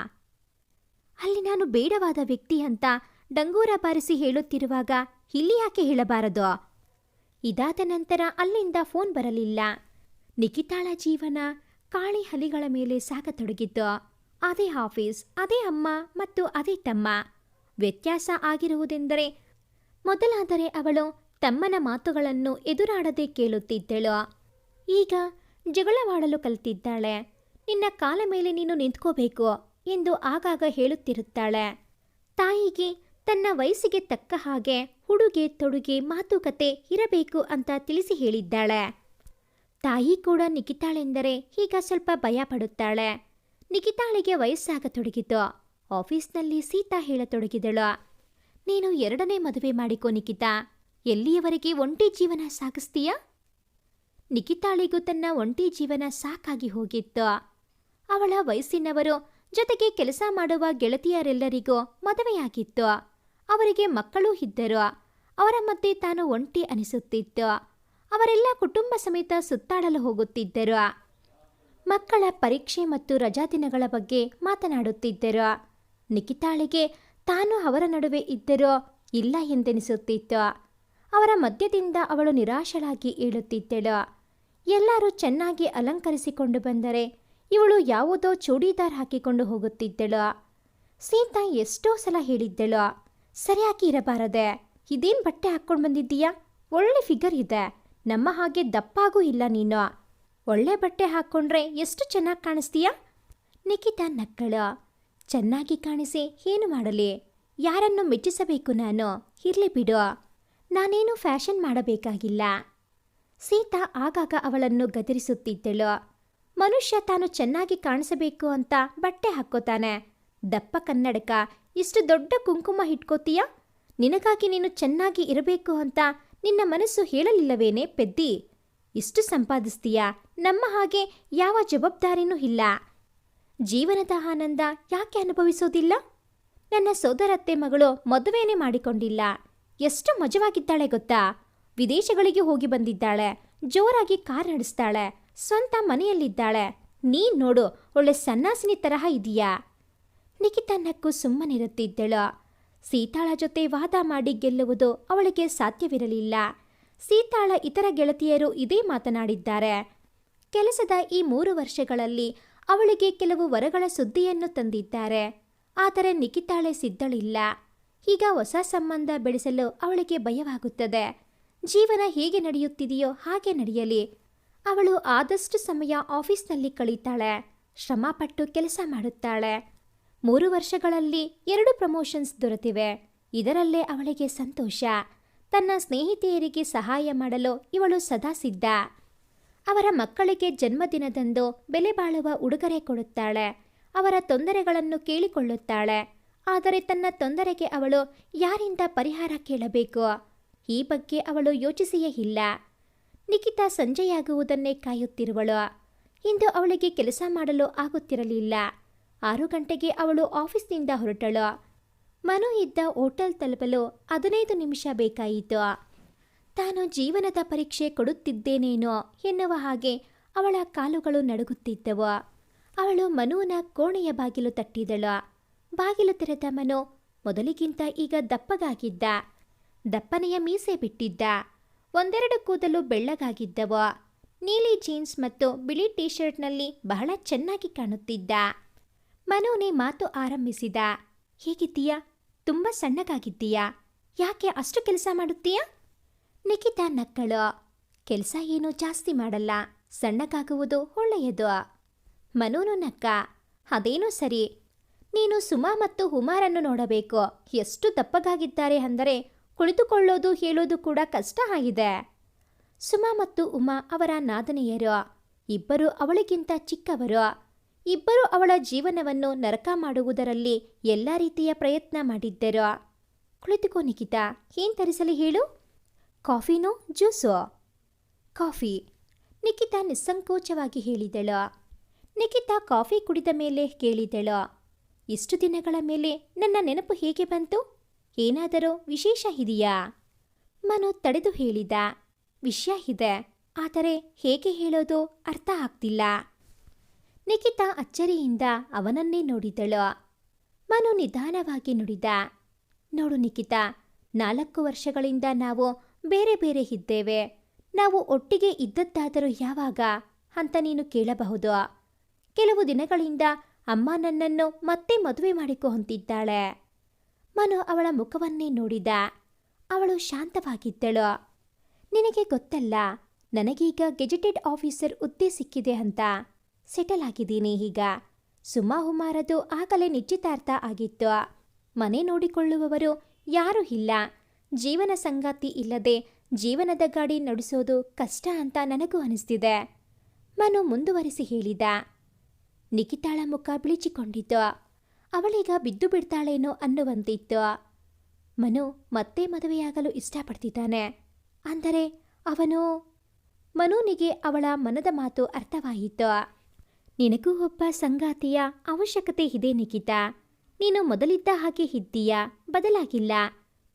ಅಲ್ಲಿ ನಾನು ಬೇಡವಾದ ವ್ಯಕ್ತಿ ಅಂತ ಡಂಗೂರ ಬಾರಿಸಿ ಹೇಳುತ್ತಿರುವಾಗ ಇಲ್ಲಿ ಯಾಕೆ ಹೇಳಬಾರದು? ಇದಾದ ನಂತರ ಅಲ್ಲಿಂದ ಫೋನ್ ಬರಲಿಲ್ಲ. ನಿಖಿತಾಳ ಜೀವನ ಕಾಳಿ ಹಲಿಗಳ ಮೇಲೆ ಸಾಗತೊಡಗಿತ್ತು. ಅದೇ ಆಫೀಸ್, ಅದೇ ಅಮ್ಮ ಮತ್ತು ಅದೇ ತಮ್ಮ. ವ್ಯತ್ಯಾಸ ಆಗಿರುವುದೆಂದರೆ, ಮೊದಲಾದರೆ ಅವಳು ತಮ್ಮನ ಮಾತುಗಳನ್ನು ಎದುರಾಡದೆ ಕೇಳುತ್ತಿದ್ದಳು. ಈಗ ಜಗಳವಾಡಲು ಕಲಿತಿದ್ದಾಳೆ. ನಿನ್ನ ಕಾಲ ಮೇಲೆ ನೀನು ನಿಂತ್ಕೋಬೇಕು ಎಂದು ಆಗಾಗ ಹೇಳುತ್ತಿರುತ್ತಾಳೆ. ತಾಯಿಗೆ ತನ್ನ ವಯಸ್ಸಿಗೆ ತಕ್ಕ ಹಾಗೆ ಉಡುಗೆ ತೊಡುಗೆ ಮಾತುಕತೆ ಇರಬೇಕು ಅಂತ ತಿಳಿಸಿ ಹೇಳಿದ್ದಾಳೆ. ತಾಯಿ ಕೂಡ ನಿಖಿತಾಳೆಂದರೆ ಈಗ ಸ್ವಲ್ಪ ಭಯ ಪಡುತ್ತಾಳೆ. ನಿಖಿತಾಳಿಗೆ ವಯಸ್ಸಾಗತೊಡಗಿತು. ಆಫೀಸ್ನಲ್ಲಿ ಸೀತಾ ಹೇಳತೊಡಗಿದಳು, ನೀನು 2ನೇ ಮದುವೆ ಮಾಡಿಕೋ ನಿಖಿತಾ. ಎಲ್ಲಿಯವರೆಗೆ ಒಂಟಿ ಜೀವನ ಸಾಗಿಸ್ತೀಯಾ? ನಿಖಿತಾಳಿಗೂ ತನ್ನ ಒಂಟಿ ಜೀವನ ಸಾಕಾಗಿ ಹೋಗಿತ್ತು. ಅವಳ ವಯಸ್ಸಿನವರು ಜೊತೆಗೆ ಕೆಲಸ ಮಾಡುವ ಗೆಳತಿಯರೆಲ್ಲರಿಗೂ ಮದುವೆಯಾಗಿತ್ತು. ಅವರಿಗೆ ಮಕ್ಕಳೂ ಇದ್ದರು. ಅವರ ಮಧ್ಯೆ ತಾನು ಒಂಟಿ ಅನಿಸುತ್ತಿತ್ತು. ಅವರೆಲ್ಲ ಕುಟುಂಬ ಸಮೇತ ಸುತ್ತಾಡಲು ಹೋಗುತ್ತಿದ್ದರು. ಮಕ್ಕಳ ಪರೀಕ್ಷೆ ಮತ್ತು ರಜಾದಿನಗಳ ಬಗ್ಗೆ ಮಾತನಾಡುತ್ತಿದ್ದರು. ನಿಖಿತಾಳಿಗೆ ತಾನು ಅವರ ನಡುವೆ ಇದ್ದರೋ ಇಲ್ಲ ಎಂದೆನಿಸುತ್ತಿತ್ತು. ಅವರ ಮಧ್ಯದಿಂದ ಅವಳು ನಿರಾಶಳಾಗಿ ಏಳುತ್ತಿದ್ದಳು. ಎಲ್ಲರೂ ಚೆನ್ನಾಗಿ ಅಲಂಕರಿಸಿಕೊಂಡು ಬಂದರೆ ಇವಳು ಯಾವುದೋ ಚೂಡಿದಾರ್ ಹಾಕಿಕೊಂಡು ಹೋಗುತ್ತಿದ್ದಳು. ಸೀತಾ ಎಷ್ಟೋ ಸಲ ಹೇಳಿದ್ದಳು, ಸರಿಯಾಗಿ ಇರಬಾರದೆ, ಇದೇನು ಬಟ್ಟೆ ಹಾಕ್ಕೊಂಡು ಬಂದಿದ್ದೀಯಾ? ಒಳ್ಳೆ ಫಿಗರ್ ಇದೆ, ನಮ್ಮ ಹಾಗೆ ದಪ್ಪಾಗೂ ಇಲ್ಲ ನೀನು. ಒಳ್ಳೆ ಬಟ್ಟೆ ಹಾಕ್ಕೊಂಡ್ರೆ ಎಷ್ಟು ಚೆನ್ನಾಗಿ ಕಾಣಿಸ್ತೀಯಾ? ನಿಖಿತಾ ನಕ್ಕಳು. ಚೆನ್ನಾಗಿ ಕಾಣಿಸಿ ಏನು ಮಾಡಲಿ? ಯಾರನ್ನು ಮೆಚ್ಚಿಸಬೇಕು ನಾನು? ಇರಲಿ ಬಿಡು, ನಾನೇನು ಫ್ಯಾಷನ್ ಮಾಡಬೇಕಾಗಿಲ್ಲ. ಸೀತಾ ಆಗಾಗ ಅವಳನ್ನು ಗದರಿಸುತ್ತಿದ್ದಳು. ಮನುಷ್ಯ ತಾನು ಚೆನ್ನಾಗಿ ಕಾಣಿಸಬೇಕು ಅಂತ ಬಟ್ಟೆ ಹಾಕ್ಕೋತಾನೆ. ದಪ್ಪ ಕನ್ನಡಕ, ಇಷ್ಟು ದೊಡ್ಡ ಕುಂಕುಮ ಇಟ್ಕೋತೀಯ? ನಿನಗಾಗಿ ನೀನು ಚೆನ್ನಾಗಿ ಇರಬೇಕು ಅಂತ ನಿನ್ನ ಮನಸ್ಸು ಹೇಳಲಿಲ್ಲವೇನೆ ಪೆದ್ದಿ? ಇಷ್ಟು ಸಂಪಾದಿಸ್ತೀಯ, ನಮ್ಮ ಹಾಗೆ ಯಾವ ಜವಾಬ್ದಾರಿನೂ ಇಲ್ಲ. ಜೀವನದ ಆನಂದ ಯಾಕೆ ಅನುಭವಿಸೋದಿಲ್ಲ? ನನ್ನ ಸೋದರತ್ತೆ ಮಗಳು ಮದುವೆನೇ ಮಾಡಿಕೊಂಡಿಲ್ಲ. ಎಷ್ಟು ಮಜವಾಗಿದ್ದಾಳೆ ಗೊತ್ತಾ? ವಿದೇಶಗಳಿಗೆ ಹೋಗಿ ಬಂದಿದ್ದಾಳೆ, ಜೋರಾಗಿ ಕಾರ್ ನಡೆಸ್ತಾಳೆ, ಸ್ವಂತ ಮನೆಯಲ್ಲಿದ್ದಾಳೆ. ನೀನ್ ನೋಡು, ಒಳ್ಳೆ ಸನ್ನಾಸಿನಿ ತರಹ ಇದೀಯಾ. ನಿಖಿತಾ ನಕ್ಕು ಸುಮ್ಮನಿರುತ್ತಿದ್ದಳು. ಸೀತಾಳ ಜೊತೆ ವಾದ ಮಾಡಿ ಗೆಲ್ಲುವುದು ಅವಳಿಗೆ ಸಾಧ್ಯವಿರಲಿಲ್ಲ. ಸೀತಾಳ ಇತರ ಗೆಳತಿಯರು ಇದೇ ಮಾತನಾಡಿದ್ದಾರೆ. ಕೆಲಸದ ಈ 3 ವರ್ಷಗಳಲ್ಲಿ ಅವಳಿಗೆ ಕೆಲವು ವರಗಳ ಸುದ್ದಿಯನ್ನು ತಂದಿದ್ದಾರೆ. ಆದರೆ ನಿಖಿತಾಳೆ ಸಿದ್ಧಳಿಲ್ಲ. ಈಗ ಹೊಸ ಸಂಬಂಧ ಬೆಳೆಸಲು ಅವಳಿಗೆ ಭಯವಾಗುತ್ತದೆ. ಜೀವನ ಹೇಗೆ ನಡೆಯುತ್ತಿದೆಯೋ ಹಾಗೆ ನಡೆಯಲಿ. ಅವಳು ಆದಷ್ಟು ಸಮಯ ಆಫೀಸ್ನಲ್ಲಿ ಕಳೀತಾಳೆ. ಶ್ರಮಪಟ್ಟು ಕೆಲಸ ಮಾಡುತ್ತಾಳೆ. 3 ವರ್ಷಗಳಲ್ಲಿ 2 ಪ್ರಮೋಷನ್ಸ್ ದೊರೆತಿವೆ. ಇದರಲ್ಲೇ ಅವಳಿಗೆ ಸಂತೋಷ. ತನ್ನ ಸ್ನೇಹಿತೆಯರಿಗೆ ಸಹಾಯ ಮಾಡಲು ಇವಳು ಸದಾ ಸಿದ್ಧ. ಅವರ ಮಕ್ಕಳಿಗೆ ಜನ್ಮದಿನದಂದು ಬೆಲೆ ಬಾಳುವ ಉಡುಗೊರೆ ಕೊಡುತ್ತಾಳೆ. ಅವರ ತೊಂದರೆಗಳನ್ನು ಕೇಳಿಕೊಳ್ಳುತ್ತಾಳೆ. ಆದರೆ ತನ್ನ ತೊಂದರೆಗೆ ಅವಳು ಯಾರಿಂದ ಪರಿಹಾರ ಕೇಳಬೇಕು? ಈ ಬಗ್ಗೆ ಅವಳು ಯೋಚಿಸಿಯೇ ಇಲ್ಲ. ನಿಖಿತಾ ಸಂಜೆಯಾಗುವುದನ್ನೇ ಕಾಯುತ್ತಿರುವಳು. ಇಂದು ಅವಳಿಗೆ ಕೆಲಸ ಮಾಡಲು ಆಗುತ್ತಿರಲಿಲ್ಲ. 6 ಗಂಟೆಗೆ ಅವಳು ಆಫೀಸ್ನಿಂದ ಹೊರಟಳು. ಮನು ಇದ್ದ ಹೋಟೆಲ್ ತಲುಪಲು 15 ನಿಮಿಷ ಬೇಕಾಯಿತು. ತಾನು ಜೀವನದ ಪರೀಕ್ಷೆ ಕೊಡುತ್ತಿದ್ದೇನೇನೋ ಎನ್ನುವ ಹಾಗೆ ಅವಳ ಕಾಲುಗಳು ನಡುಗುತ್ತಿದ್ದವು. ಅವಳು ಮನುವಿನ ಕೋಣೆಯ ಬಾಗಿಲು ತಟ್ಟಿದಳು. ಬಾಗಿಲು ತೆರೆದ ಮನು ಮೊದಲಿಗಿಂತ ಈಗ ದಪ್ಪಗಾಗಿದ್ದ. ದಪ್ಪನೆಯ ಮೀಸೆ ಬಿಟ್ಟಿದ್ದ. ಒಂದೆರಡು ಕೂದಲು ಬೆಳ್ಳಗಾಗಿದ್ದವು. ನೀಲಿ ಜೀನ್ಸ್ ಮತ್ತು ಬಿಳಿ ಟೀ ಶರ್ಟ್ನಲ್ಲಿ ಬಹಳ ಚೆನ್ನಾಗಿ ಕಾಣುತ್ತಿದ್ದ. ಮನುನೇ ಮಾತು ಆರಂಭಿಸಿದ. ಹೇಗಿದ್ದೀಯಾ? ತುಂಬ ಸಣ್ಣಗಾಗಿದ್ದೀಯಾ? ಯಾಕೆ ಅಷ್ಟು ಕೆಲಸ ಮಾಡುತ್ತೀಯಾ? ನಿಖಿತಾ ನಕ್ಕಳು. ಕೆಲಸ ಏನೂ ಜಾಸ್ತಿ ಮಾಡಲ್ಲ, ಸಣ್ಣಗಾಗುವುದು ಒಳ್ಳೆಯದು. ಮನುನು ನಕ್ಕ. ಅದೇನೋ ಸರಿ. ನೀನು ಸುಮಾ ಮತ್ತು ಹುಮಾರನ್ನು ನೋಡಬೇಕು. ಎಷ್ಟು ದಪ್ಪಗಾಗಿದ್ದಾರೆ ಅಂದರೆ ಕುಳಿತುಕೊಳ್ಳೋದು ಹೇಳೋದು ಕೂಡ ಕಷ್ಟ ಆಗಿದೆ. ಸುಮಾ ಮತ್ತು ಉಮಾ ಅವರ ನಾದನೆಯರು. ಇಬ್ಬರು ಅವಳಿಗಿಂತ ಚಿಕ್ಕವರು. ಇಬ್ಬರು ಅವಳ ಜೀವನವನ್ನು ನರಕ ಮಾಡುವುದರಲ್ಲಿ ಎಲ್ಲ ರೀತಿಯ ಪ್ರಯತ್ನ ಮಾಡಿದ್ದರು. ಕುಳಿತುಕೋ ನಿಖಿತಾ, ಏನ್ ತರಿಸಲಿ ಹೇಳು? ಕಾಫಿನೋ ಜ್ಯೂಸೋ? ಕಾಫಿ, ನಿಖಿತಾ ನಿಸ್ಸಂಕೋಚವಾಗಿ ಹೇಳಿದಳು. ನಿಖಿತಾ ಕಾಫಿ ಕುಡಿದ ಮೇಲೆ ಕೇಳಿದಳು. ಇಷ್ಟು ದಿನಗಳ ಮೇಲೆ ನನ್ನ ನೆನಪು ಹೇಗೆ ಬಂತು? ಏನಾದರೂ ವಿಶೇಷ ಇದೆಯಾ? ಮನು ತಡೆದು ಹೇಳಿದ. ವಿಷಯ ಇದೆ, ಆದರೆ ಹೇಗೆ ಹೇಳೋದು ಅರ್ಥ ಆಗ್ತಿಲ್ಲ. ನಿಖಿತಾ ಅಚ್ಚರಿಯಿಂದ ಅವನನ್ನೇ ನೋಡಿದಳು. ಮನು ನಿಧಾನವಾಗಿ ನುಡಿದ. ನೋಡು ನಿಖಿತಾ, 4 ವರ್ಷಗಳಿಂದ ನಾವು ಬೇರೆ ಬೇರೆ ಇದ್ದೇವೆ. ನಾವು ಒಟ್ಟಿಗೆ ಇದ್ದದ್ದಾದರೂ ಯಾವಾಗ ಅಂತ ನೀನು ಕೇಳಬಹುದು. ಕೆಲವು ದಿನಗಳಿಂದ ಅಮ್ಮ ನನ್ನನ್ನು ಮತ್ತೆ ಮದುವೆ ಮಾಡಿಕೊ ಅಂತಿದ್ದಾಳೆ. ಮನು ಅವಳ ಮುಖವನ್ನೇ ನೋಡಿದ. ಅವಳು ಶಾಂತವಾಗಿದ್ದಳು. ನಿನಗೆ ಗೊತ್ತಲ್ಲ, ನನಗೀಗ ಗೆಜೆಟೆಡ್ ಆಫೀಸರ್ ಹುದ್ದೆ ಸಿಕ್ಕಿದೆ ಅಂತ. ಸೆಟಲ್ ಆಗಿದ್ದೀನಿ ಈಗ. ಸುಮಾ ಹುಮಾರದು ಆಗಲೇ ನಿಶ್ಚಿತಾರ್ಥ ಆಗಿತ್ತು. ಮನೆ ನೋಡಿಕೊಳ್ಳುವವರು ಯಾರೂ ಇಲ್ಲ. ಜೀವನ ಸಂಗಾತಿ ಇಲ್ಲದೆ ಜೀವನದ ಗಾಡಿ ನಡೆಸೋದು ಕಷ್ಟ ಅಂತ ನನಗೂ ಅನಿಸ್ತಿದೆ. ಮನು ಮುಂದುವರಿಸಿ ಹೇಳಿದ. ನಿಖಿತಾಳ ಮುಖ ಬಿಳಿಚಿಕೊಂಡಿತ್ತು. ಅವಳೀಗ ಬಿದ್ದು ಬಿಡ್ತಾಳೇನೋ ಅನ್ನುವಂತಿತ್ತು. ಮನು ಮತ್ತೆ ಮದುವೆಯಾಗಲು ಇಷ್ಟಪಡ್ತಿದ್ದಾನೆ. ಅಂದರೆ ಅವನು... ಮನುನಿಗೆ ಅವಳ ಮನದ ಮಾತು ಅರ್ಥವಾಯಿತು. ನಿನಗೂ ಒಬ್ಬ ಸಂಗಾತಿಯ ಅವಶ್ಯಕತೆ ಇದೆ ನಿಖಿತಾ. ನೀನು ಮೊದಲಿದ್ದ ಹಾಗೆ ಇದ್ದೀಯಾ, ಬದಲಾಗಿಲ್ಲ.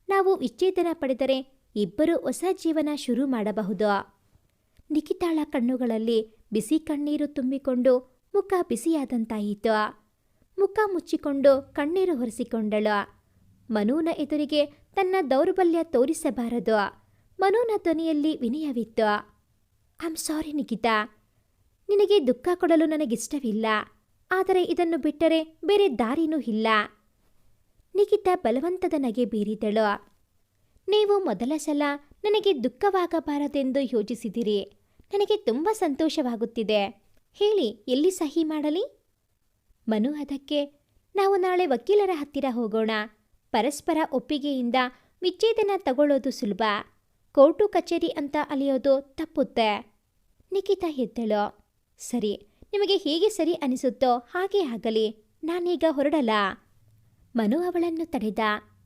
ನಾವು ವಿಚ್ಛೇದನ ಪಡೆದರೆ ಇಬ್ಬರು ಹೊಸ ಜೀವನ ಶುರು ಮಾಡಬಹುದು. ನಿಖಿತಾಳ ಕಣ್ಣುಗಳಲ್ಲಿ ಬಿಸಿ ಕಣ್ಣೀರು ತುಂಬಿಕೊಂಡು ಮುಖ ಬಿಸಿಯಾದಂತಾಯಿತು. ಮುಖ ಮುಚ್ಚಿಕೊಂಡು ಕಣ್ಣೀರು ಒರೆಸಿಕೊಂಡಳು. ಮನುನ ಎದುರಿಗೆ ತನ್ನ ದೌರ್ಬಲ್ಯ ತೋರಿಸಬಾರದು. ಮನುನ ಧ್ವನಿಯಲ್ಲಿ ವಿನಯವಿತ್ತು. ಐಮ್ ಸಾರಿ ನಿಖಿತಾ, ನಿನಗೆ ದುಃಖ ಕೊಡಲು ನನಗಿಷ್ಟವಿಲ್ಲ. ಆದರೆ ಇದನ್ನು ಬಿಟ್ಟರೆ ಬೇರೆ ದಾರಿನೂ ಇಲ್ಲ. ನಿಖಿತಾ ಬಲವಂತದ ನಗೆ ಬೀರಿದಳು. ನೀವು ಮೊದಲ ಸಲ ನನಗೆ ದುಃಖವಾಗಬಾರದೆಂದು ಯೋಚಿಸಿದಿರಿ. ನನಗೆ ತುಂಬ ಸಂತೋಷವಾಗುತ್ತಿದೆ. ಹೇಳಿ, ಎಲ್ಲಿ ಸಹಿ ಮಾಡಲಿ? ಮನು ಅದಕ್ಕೆ, ನಾವು ನಾಳೆ ವಕೀಲರ ಹತ್ತಿರ ಹೋಗೋಣ. ಪರಸ್ಪರ ಒಪ್ಪಿಗೆಯಿಂದ ವಿಚ್ಛೇದನ ತಗೊಳ್ಳೋದು ಸುಲಭ. ಕೋರ್ಟು ಕಚೇರಿ ಅಂತ ಅಲಿಯೋದು ತಪ್ಪುತ್ತೆ. ನಿಖಿತಾ ಎದ್ದಳು. ಸರಿ, ನಿಮಗೆ ಹೇಗೆ ಸರಿ ಅನಿಸುತ್ತೋ ಹಾಗೇ ಆಗಲಿ. ನಾನೀಗ ಹೊರಡಲ್ಲ. ಮನು ಅವಳನ್ನು ತಡೆದ.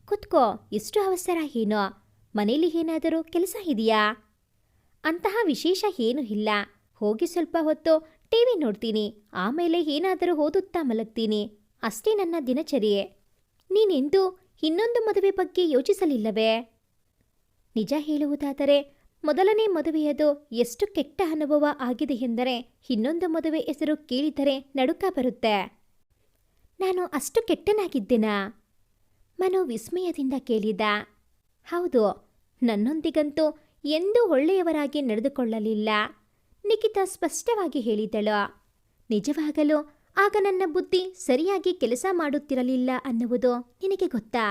ಕುತ್ಕೋ, ಎಷ್ಟು ಅವಸರ ಏನೋ? ಮನೇಲಿ ಏನಾದರೂ ಕೆಲಸ ಇದೆಯಾ? ಅಂತಹ ವಿಶೇಷ ಏನೂ ಇಲ್ಲ. ಹೋಗಿ ಸ್ವಲ್ಪ ಹೊತ್ತು ಟಿವಿ ನೋಡ್ತೀನಿ, ಆಮೇಲೆ ಏನಾದರೂ ಓದುತ್ತಾ ಮಲಗ್ತೀನಿ. ಅಷ್ಟೇ ನನ್ನ ದಿನಚರಿಯೆ. ನೀನೆಂದೂ ಇನ್ನೊಂದು ಮದುವೆ ಬಗ್ಗೆ ಯೋಚಿಸಲಿಲ್ಲವೇ? ನಿಜ ಹೇಳುವುದಾದರೆ ಮೊದಲನೇ ಮದುವೆಯದು ಎಷ್ಟು ಕೆಟ್ಟ ಅನುಭವ ಆಗಿದೆ ಎಂದರೆ ಇನ್ನೊಂದು ಮದುವೆ ಹೆಸರು ಕೇಳಿದರೆ ನಡುಕ ಬರುತ್ತೆ. ನಾನು ಅಷ್ಟು ಕೆಟ್ಟನಾಗಿದ್ದೇನಾ? ಮನು ವಿಸ್ಮಯದಿಂದ ಕೇಳಿದ. ಹೌದು, ನನ್ನೊಂದಿಗಂತೂ ಎಂದೂ ಒಳ್ಳೆಯವರಾಗಿ ನಡೆದುಕೊಳ್ಳಲಿಲ್ಲ. ನಿಖಿತಾ ಸ್ಪಷ್ಟವಾಗಿ ಹೇಳಿದಳು. ನಿಜವಾಗಲೂ ಆಗ ನನ್ನ ಬುದ್ಧಿ ಸರಿಯಾಗಿ ಕೆಲಸ ಮಾಡುತ್ತಿರಲಿಲ್ಲ ಅನ್ನುವುದು ನಿನಗೆ ಗೊತ್ತಾ?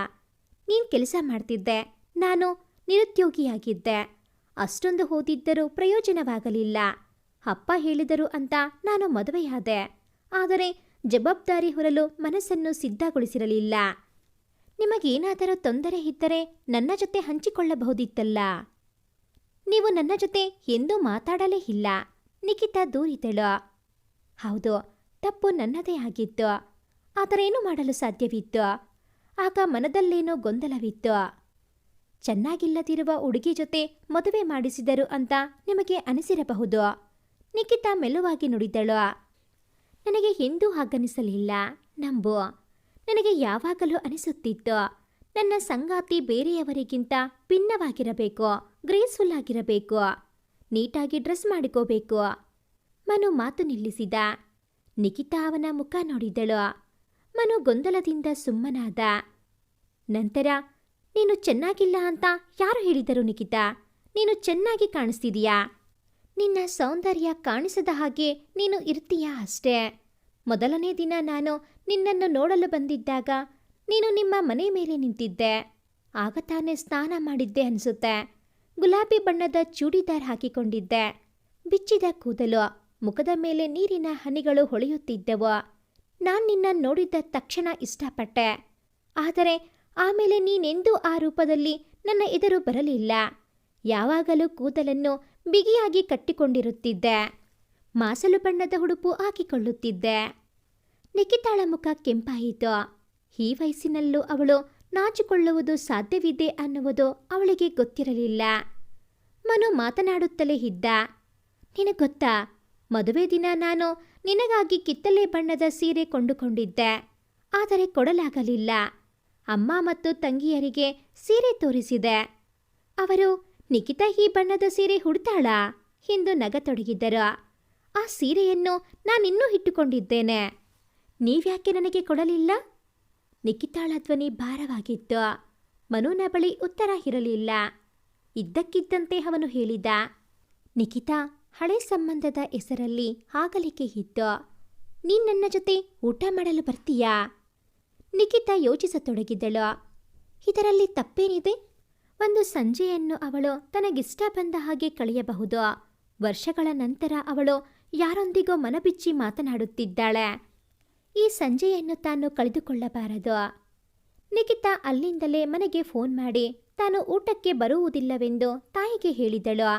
ನೀನು ಕೆಲಸ ಮಾಡ್ತಿದ್ದೆ, ನಾನು ನಿರುದ್ಯೋಗಿಯಾಗಿದ್ದೆ. ಅಷ್ಟೊಂದು ಓದಿದ್ದರೂ ಪ್ರಯೋಜನವಾಗಲಿಲ್ಲ. ಅಪ್ಪ ಹೇಳಿದರು ಅಂತ ನಾನು ಮದುವೆಯಾದೆ. ಆದರೆ ಜವಾಬ್ದಾರಿ ಹೊರಲು ಮನಸ್ಸನ್ನು ಸಿದ್ಧಗೊಳಿಸಿರಲಿಲ್ಲ. ನಿಮಗೇನಾದರೂ ತೊಂದರೆ ಇದ್ದರೆ ನನ್ನ ಜೊತೆ ಹಂಚಿಕೊಳ್ಳಬಹುದಿತ್ತಲ್ಲ. ನೀವು ನನ್ನ ಜೊತೆ ಎಂದೂ ಮಾತಾಡಲೇ ಇಲ್ಲ. ನಿಖಿತಾ ದೂರಿದಳು. ಹೌದು, ತಪ್ಪು ನನ್ನದೇ ಆಗಿತ್ತು. ಆದರೇನು ಮಾಡಲು ಸಾಧ್ಯವಿತ್ತು? ಆಗ ಮನದಲ್ಲೇನೋ ಗೊಂದಲವಿತ್ತು. ಚೆನ್ನಾಗಿಲ್ಲದಿರುವ ಹುಡುಗಿ ಜೊತೆ ಮದುವೆ ಮಾಡಿಸಿದರು ಅಂತ ನಿಮಗೆ ಅನಿಸಿರಬಹುದು. ನಿಖಿತಾ ಮೆಲ್ಲುವಾಗಿ ನುಡಿದಳು. ನನಗೆ ಎಂದೂ ಹಾಗನಿಸಲಿಲ್ಲ, ನಂಬು. ನನಗೆ ಯಾವಾಗಲೂ ಅನಿಸುತ್ತಿತ್ತು, ನನ್ನ ಸಂಗಾತಿ ಬೇರೆಯವರಿಗಿಂತ ಭಿನ್ನವಾಗಿರಬೇಕು, ಗ್ರೇಸ್ಫುಲ್ ಆಗಿರಬೇಕು, ನೀಟಾಗಿ ಡ್ರೆಸ್ ಮಾಡಿಕೋಬೇಕು. ಮನು ಮಾತು ನಿಲ್ಲಿಸಿದ. ನಿಖಿತಾ ಅವನ ಮುಖ ನೋಡಿದಳು. ಮನು ಗೊಂದಲದಿಂದ ಸುಮ್ಮನಾದ. ನಂತರ, ನೀನು ಚೆನ್ನಾಗಿಲ್ಲ ಅಂತ ಯಾರು ಹೇಳಿದರು ನಿಖಿತಾ? ನೀನು ಚೆನ್ನಾಗಿ ಕಾಣಿಸ್ತಿದೀಯಾ. ನಿನ್ನ ಸೌಂದರ್ಯ ಕಾಣಿಸದ ಹಾಗೆ ನೀನು ಇರ್ತೀಯಾ ಅಷ್ಟೇ. ಮೊದಲನೇ ದಿನ ನಾನು ನಿನ್ನನ್ನು ನೋಡಲು ಬಂದಿದ್ದಾಗ ನೀನು ನಿಮ್ಮ ಮನೆ ಮೇಲೆ ನಿಂತಿದ್ದೆ. ಆಗ ತಾನೇ ಸ್ನಾನ ಮಾಡಿದ್ದೆ ಅನಿಸುತ್ತೆ. ಗುಲಾಬಿ ಬಣ್ಣದ ಚೂಡಿದಾರ್ ಹಾಕಿಕೊಂಡಿದ್ದೆ. ಬಿಚ್ಚಿದ ಕೂದಲು, ಮುಖದ ಮೇಲೆ ನೀರಿನ ಹನಿಗಳು ಹೊಳೆಯುತ್ತಿದ್ದವು. ನಾನು ನಿನ್ನ ನೋಡಿದ ತಕ್ಷಣ ಇಷ್ಟಪಟ್ಟೆ. ಆದರೆ ಆಮೇಲೆ ನೀನೆಂದೂ ಆ ರೂಪದಲ್ಲಿ ನನ್ನ ಎದುರು ಬರಲಿಲ್ಲ. ಯಾವಾಗಲೂ ಕೂದಲನ್ನು ಬಿಗಿಯಾಗಿ ಕಟ್ಟಿಕೊಂಡಿರುತ್ತಿದ್ದೆ. ಮಾಸಲು ಬಣ್ಣದ ಉಡುಪು ಹಾಕಿಕೊಳ್ಳುತ್ತಿದ್ದೆ. ನಿಖಿತಾಳ ಮುಖ ಕೆಂಪಾಯಿತು. ಈ ವಯಸ್ಸಿನಲ್ಲೂ ಅವಳು ನಾಚಿಕೊಳ್ಳುವುದು ಸಾಧ್ಯವಿದೆ ಅನ್ನುವುದು ಅವಳಿಗೆ ಗೊತ್ತಿರಲಿಲ್ಲ. ಮನು ಮಾತನಾಡುತ್ತಲೇ ಇದ್ದ. ನಿನಗೆ ಗೊತ್ತಾ, ಮದುವೆ ದಿನ ನಾನು ನಿನಗಾಗಿ ಕಿತ್ತಳೆ ಬಣ್ಣದ ಸೀರೆ ಕೊಂಡುಕೊಂಡಿದ್ದೆ. ಆದರೆ ಕೊಡಲಾಗಲಿಲ್ಲ. ಅಮ್ಮ ಮತ್ತು ತಂಗಿಯರಿಗೆ ಸೀರೆ ತೋರಿಸಿದೆ. ಅವರು, ನಿಖಿತಾ ಈ ಬಣ್ಣದ ಸೀರೆ ಹುಡ್ತಾಳಾ ಎಂದು ನಗತೊಡಗಿದ್ದರು. ಆ ಸೀರೆಯನ್ನು ನಾನಿನ್ನೂ ಇಟ್ಟುಕೊಂಡಿದ್ದೇನೆ. ನೀವ್ಯಾಕೆ ನನಗೆ ಕೊಡಲಿಲ್ಲ? ನಿಖಿತಾಳ ಧ್ವನಿ ಭಾರವಾಗಿತ್ತು. ಮನುನ ಬಳಿ ಉತ್ತರ ಇರಲಿಲ್ಲ. ಇದ್ದಕ್ಕಿದ್ದಂತೆ ಅವನು ಹೇಳಿದ, ನಿಖಿತಾ, ಹಳೆ ಸಂಬಂಧದ ಹೆಸರಲ್ಲಿ ಆಗಲಿಕ್ಕೆ ಇತ್ತು. ನೀನ್ ನನ್ನ ಜೊತೆ ಊಟ ಮಾಡಲು ಬರ್ತೀಯಾ? ನಿಖಿತಾ ಯೋಚಿಸತೊಡಗಿದಳು. ಇದರಲ್ಲಿ ತಪ್ಪೇನಿದೆ? ಒಂದು ಸಂಜೆಯನ್ನು ಅವಳು ತನಗಿಷ್ಟ ಬಂದ ಹಾಗೆ ಕಳೆಯಬಹುದು. ವರ್ಷಗಳ ನಂತರ ಅವಳು ಯಾರೊಂದಿಗೋ ಮನಬಿಚ್ಚಿ ಮಾತನಾಡುತ್ತಿದ್ದಾಳೆ. ಈ ಸಂಜೆಯನ್ನು ತಾನು ಕಳೆದುಕೊಳ್ಳಬಾರದು. ನಿಖಿತಾ ಅಲ್ಲಿಂದಲೇ ಮನೆಗೆ ಫೋನ್ ಮಾಡಿ ತಾನು ಊಟಕ್ಕೆ ಬರುವುದಿಲ್ಲವೆಂದು ತಾಯಿಗೆ ಹೇಳಿದಳು.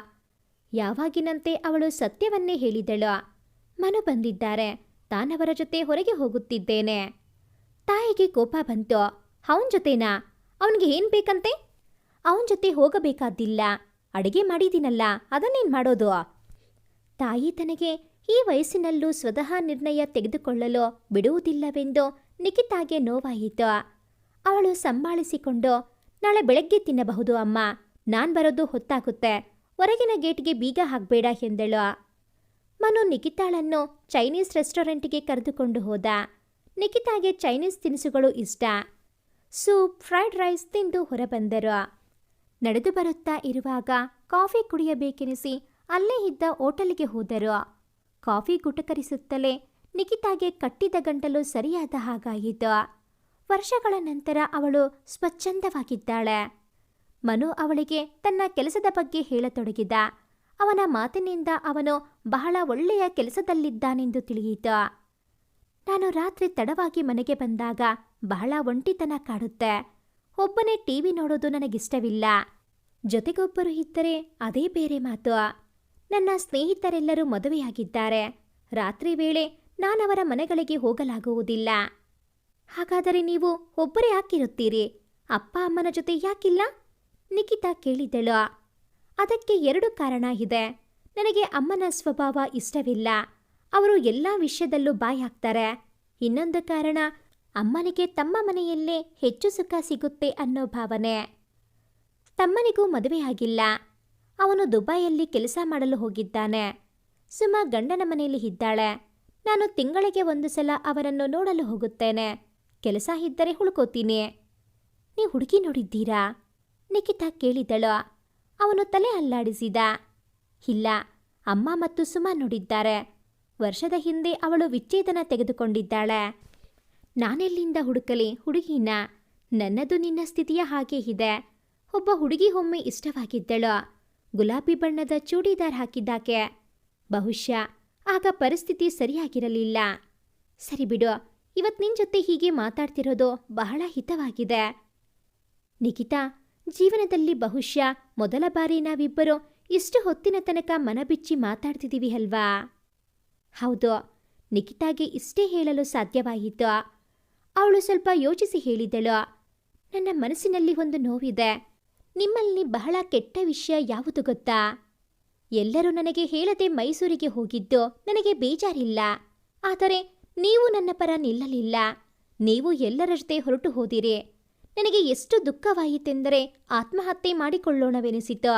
ಯಾವಾಗಿನಂತೆ ಅವಳು ಸತ್ಯವನ್ನೇ ಹೇಳಿದಳು. ಮನು ಬಂದಿದ್ದಾರೆ, ತಾನವರ ಜೊತೆ ಹೊರಗೆ ಹೋಗುತ್ತಿದ್ದೇನೆ. ತಾಯಿಗೆ ಕೋಪ ಬಂತು. ಅವನ ಜೊತೆನಾ? ಅವನಿಗೆ ಏನ್ ಬೇಕಂತೆ? ಅವನ ಜೊತೆ ಹೋಗಬೇಕಾದಿಲ್ಲ. ಅಡಿಗೆ ಮಾಡಿದ್ದೀನಲ್ಲ, ಅದನ್ನೇನು ಮಾಡೋದು? ತಾಯಿ ತನಗೆ ಈ ವಯಸ್ಸಿನಲ್ಲೂ ಸ್ವತಃ ನಿರ್ಣಯ ತೆಗೆದುಕೊಳ್ಳಲು ಬಿಡುವುದಿಲ್ಲವೆಂದು ನಿಖಿತಾಗೆ ನೋವಾಯಿತು. ಅವಳು ಸಂಭಾಳಿಸಿಕೊಂಡು, ನಾಳೆ ಬೆಳಗ್ಗೆ ತಿನ್ನಬಹುದು ಅಮ್ಮ, ನಾನ್ ಬರೋದು ಹೊತ್ತಾಗುತ್ತೆ, ಹೊರಗಿನ ಗೇಟ್ಗೆ ಬೀಗ ಹಾಕಬೇಡ ಎಂದಳು. ಮನು ನಿಖಿತಾಳನ್ನು ಚೈನೀಸ್ ರೆಸ್ಟೋರೆಂಟ್ಗೆ ಕರೆದುಕೊಂಡು ಹೋದ. ನಿಖಿತಾಗೆ ಚೈನೀಸ್ ತಿನಿಸುಗಳು ಇಷ್ಟ. ಸೂಪ್, ಫ್ರೈಡ್ ರೈಸ್ ತಿಂದು ಹೊರಬಂದರು. ನಡೆದು ಬರುತ್ತಾ ಇರುವಾಗ ಕಾಫಿ ಕುಡಿಯಬೇಕೆನಿಸಿ ಅಲ್ಲೇ ಇದ್ದ ಹೋಟೆಲ್ಗೆ ಹೋದರು. ಕಾಫಿ ಗುಟಕರಿಸುತ್ತಲೇ ನಿಖಿತಾಗೆ ಕಟ್ಟಿದ ಗಂಟಲು ಸರಿಯಾದ ಹಾಗಾಯಿತು. ವರ್ಷಗಳ ನಂತರ ಅವಳು ಸ್ವಚ್ಛಂದವಾಗಿದ್ದಾಳೆ. ಮನು ಅವಳಿಗೆ ತನ್ನ ಕೆಲಸದ ಬಗ್ಗೆ ಹೇಳತೊಡಗಿದ. ಅವನ ಮಾತಿನಿಂದ ಅವನು ಬಹಳ ಒಳ್ಳೆಯ ಕೆಲಸದಲ್ಲಿದ್ದಾನೆಂದು ತಿಳಿಯಿತು. ನಾನು ರಾತ್ರಿ ತಡವಾಗಿ ಮನೆಗೆ ಬಂದಾಗ ಬಹಳ ಒಂಟಿತನ ಕಾಡುತ್ತೆ. ಒಬ್ಬನೇ ಟಿವಿ ನೋಡೋದು ನನಗಿಷ್ಟವಿಲ್ಲ. ಜೊತೆಗೊಬ್ಬರು ಇದ್ದರೆ ಅದೇ ಬೇರೆ ಮಾತು. ನನ್ನ ಸ್ನೇಹಿತರೆಲ್ಲರೂ ಮದುವೆಯಾಗಿದ್ದಾರೆ. ರಾತ್ರಿ ವೇಳೆ ನಾನವರ ಮನೆಗಳಿಗೆ ಹೋಗಲಾಗುವುದಿಲ್ಲ. ಹಾಗಾದರೆ ನೀವು ಒಬ್ಬರೇ ಯಾಕಿರುತ್ತೀರಿ? ಅಪ್ಪ ಅಮ್ಮನ ಜೊತೆ ಯಾಕಿಲ್ಲ? ನಿಖಿತಾ ಕೇಳಿದಳು. ಅದಕ್ಕೆ 2 ಕಾರಣ ಇದೆ. ನನಗೆ ಅಮ್ಮನ ಸ್ವಭಾವ ಇಷ್ಟವಿಲ್ಲ. ಅವರು ಎಲ್ಲ ವಿಷಯದಲ್ಲೂ ಬಾಯ್ ಹಾಕ್ತಾರೆ. ಇನ್ನೊಂದು ಕಾರಣ, ಅಮ್ಮನಿಗೆ ತಮ್ಮ ಮನೆಯಲ್ಲೇ ಹೆಚ್ಚು ಸುಖ ಸಿಗುತ್ತೆ ಅನ್ನೋ ಭಾವನೆ. ತಮ್ಮನಿಗೂ ಮದುವೆಯಾಗಿಲ್ಲ. ಅವನು ದುಬೈಯಲ್ಲಿ ಕೆಲಸ ಮಾಡಲು ಹೋಗಿದ್ದಾನೆ. ಸುಮ ಗಂಡನ ಮನೆಯಲ್ಲಿ ಇದ್ದಾಳೆ. ನಾನು ತಿಂಗಳಿಗೆ 1 ಸಲ ಅವರನ್ನು ನೋಡಲು ಹೋಗುತ್ತೇನೆ. ಕೆಲಸ ಇದ್ದರೆ ಉಳ್ಕೋತೀನಿ. ನೀವು ಹುಡುಗಿ ನೋಡಿದ್ದೀರಾ? ನಿಖಿತಾ ಕೇಳಿದಳು. ಅವನು ತಲೆ ಅಲ್ಲಾಡಿಸಿದ. ಇಲ್ಲ, ಅಮ್ಮ ಮತ್ತು ಸುಮ ನೋಡಿದ್ದಾರೆ. ವರ್ಷದ ಹಿಂದೆ ಅವಳು ವಿಚ್ಛೇದನ ತೆಗೆದುಕೊಂಡಿದ್ದಾಳೆ. ನಾನೆಲ್ಲಿಂದ ಹುಡುಕಲಿ ಹುಡುಗಿನ? ನನ್ನದು ನಿನ್ನ ಸ್ಥಿತಿಯ ಹಾಗೆ ಇದೆ. ಒಬ್ಬ ಹುಡುಗಿ ಒಮ್ಮೆ ಇಷ್ಟವಾಗಿದ್ದಳು. ಗುಲಾಬಿ ಬಣ್ಣದ ಚೂಡಿದಾರ್ ಹಾಕಿದ್ದಾಕೆ. ಬಹುಶಃ ಆಗ ಪರಿಸ್ಥಿತಿ ಸರಿಯಾಗಿರಲಿಲ್ಲ. ಸರಿ ಬಿಡು, ಇವತ್ತು ನಿನ್ನ ಜೊತೆ ಹೀಗೆ ಮಾತಾಡ್ತಿರೋದು ಬಹಳ ಹಿತವಾಗಿದೆ. ನಿಖಿತಾ, ಜೀವನದಲ್ಲಿ ಬಹುಶಃ ಮೊದಲ ಬಾರಿ ನಾವಿಬ್ಬರು ಇಷ್ಟು ಹೊತ್ತಿನ ತನಕ ಮನಬಿಚ್ಚಿ ಮಾತಾಡ್ತಿದ್ದೀವಿ ಅಲ್ವಾ? ಹೌದು. ನಿಖಿತಾಗೆ ಇಷ್ಟೇ ಹೇಳಲು ಸಾಧ್ಯವಾಯಿತು. ಅವಳು ಸ್ವಲ್ಪ ಯೋಚಿಸಿ ಹೇಳಿದಳು. ನನ್ನ ಮನಸ್ಸಿನಲ್ಲಿ ಒಂದು ನೋವಿದೆ. ನಿಮ್ಮಲ್ಲಿ ಬಹಳ ಕೆಟ್ಟ ವಿಷಯ ಯಾವುದು ಗೊತ್ತಾ? ಎಲ್ಲರೂ ನನಗೆ ಹೇಳದೆ ಮೈಸೂರಿಗೆ ಹೋಗಿದ್ದು ನನಗೆ ಬೇಜಾರಿಲ್ಲ. ಆದರೆ ನೀವು ನನ್ನ ಪರ ನಿಲ್ಲಲಿಲ್ಲ. ನೀವು ಎಲ್ಲರ ಜೊತೆ ಹೊರಟು ಹೋದಿರಿ. ನನಗೆ ಎಷ್ಟು ದುಃಖವಾಯಿತೆಂದರೆ ಆತ್ಮಹತ್ಯೆ ಮಾಡಿಕೊಳ್ಳೋಣವೆನಿಸಿತು.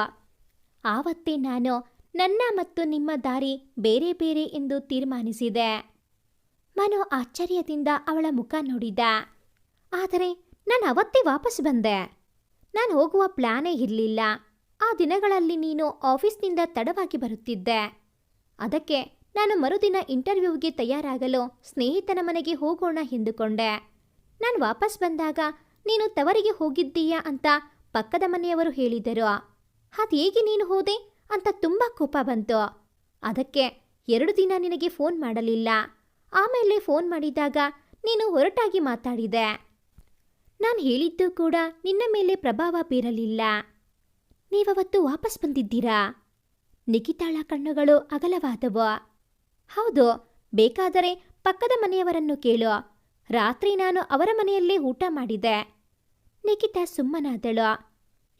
ಆವತ್ತೇ ನಾನು ನನ್ನ ಮತ್ತು ನಿಮ್ಮ ದಾರಿ ಬೇರೆ ಬೇರೆ ಎಂದು ತೀರ್ಮಾನಿಸಿದೆ. ಮನು ಆಶ್ಚರ್ಯದಿಂದ ಅವಳ ಮುಖ ನೋಡಿದ. ಆದರೆ ನಾನು ಅವತ್ತೇ ವಾಪಸ್ ಬಂದೆ. ನಾನು ಹೋಗುವ ಪ್ಲಾನೇ ಇರಲಿಲ್ಲ. ಆ ದಿನಗಳಲ್ಲಿ ನೀನು ಆಫೀಸ್ನಿಂದ ತಡವಾಗಿ ಬರುತ್ತಿದ್ದೆ. ಅದಕ್ಕೆ ನಾನು ಮರುದಿನ ಇಂಟರ್ವ್ಯೂಗೆ ತಯಾರಾಗಲು ಸ್ನೇಹಿತನ ಮನೆಗೆ ಹೋಗೋಣ ಎಂದುಕೊಂಡೆ. ನಾನು ವಾಪಸ್ ಬಂದಾಗ ನೀನು ತವರಿಗೆ ಹೋಗಿದ್ದೀಯಾ ಅಂತ ಪಕ್ಕದ ಮನೆಯವರು ಹೇಳಿದರು. ಅದೇಗೆ ನೀನು ಹೋದೆ ಅಂತ ತುಂಬ ಕೋಪ ಬಂತು. ಅದಕ್ಕೆ 2 ದಿನ ನಿನಗೆ ಫೋನ್ ಮಾಡಲಿಲ್ಲ. ಆಮೇಲೆ ಫೋನ್ ಮಾಡಿದಾಗ ನೀನು ಹೊರಟಾಗಿ ಮಾತಾಡಿದೆ. ನಾನು ಹೇಳಿದ್ದು ಕೂಡ ನಿನ್ನ ಮೇಲೆ ಪ್ರಭಾವ ಬೀರಲಿಲ್ಲ. ನೀವವತ್ತು ವಾಪಸ್ ಬಂದಿದ್ದೀರಾ? ನಿಖಿತಾಳ ಕಣ್ಣುಗಳು ಅಗಲವಾದವು. ಹೌದು, ಬೇಕಾದರೆ ಪಕ್ಕದ ಮನೆಯವರನ್ನು ಕೇಳು. ರಾತ್ರಿ ನಾನು ಅವರ ಮನೆಯಲ್ಲೇ ಊಟ ಮಾಡಿದೆ. ನಿಖಿತಾ ಸುಮ್ಮನಾದಳು.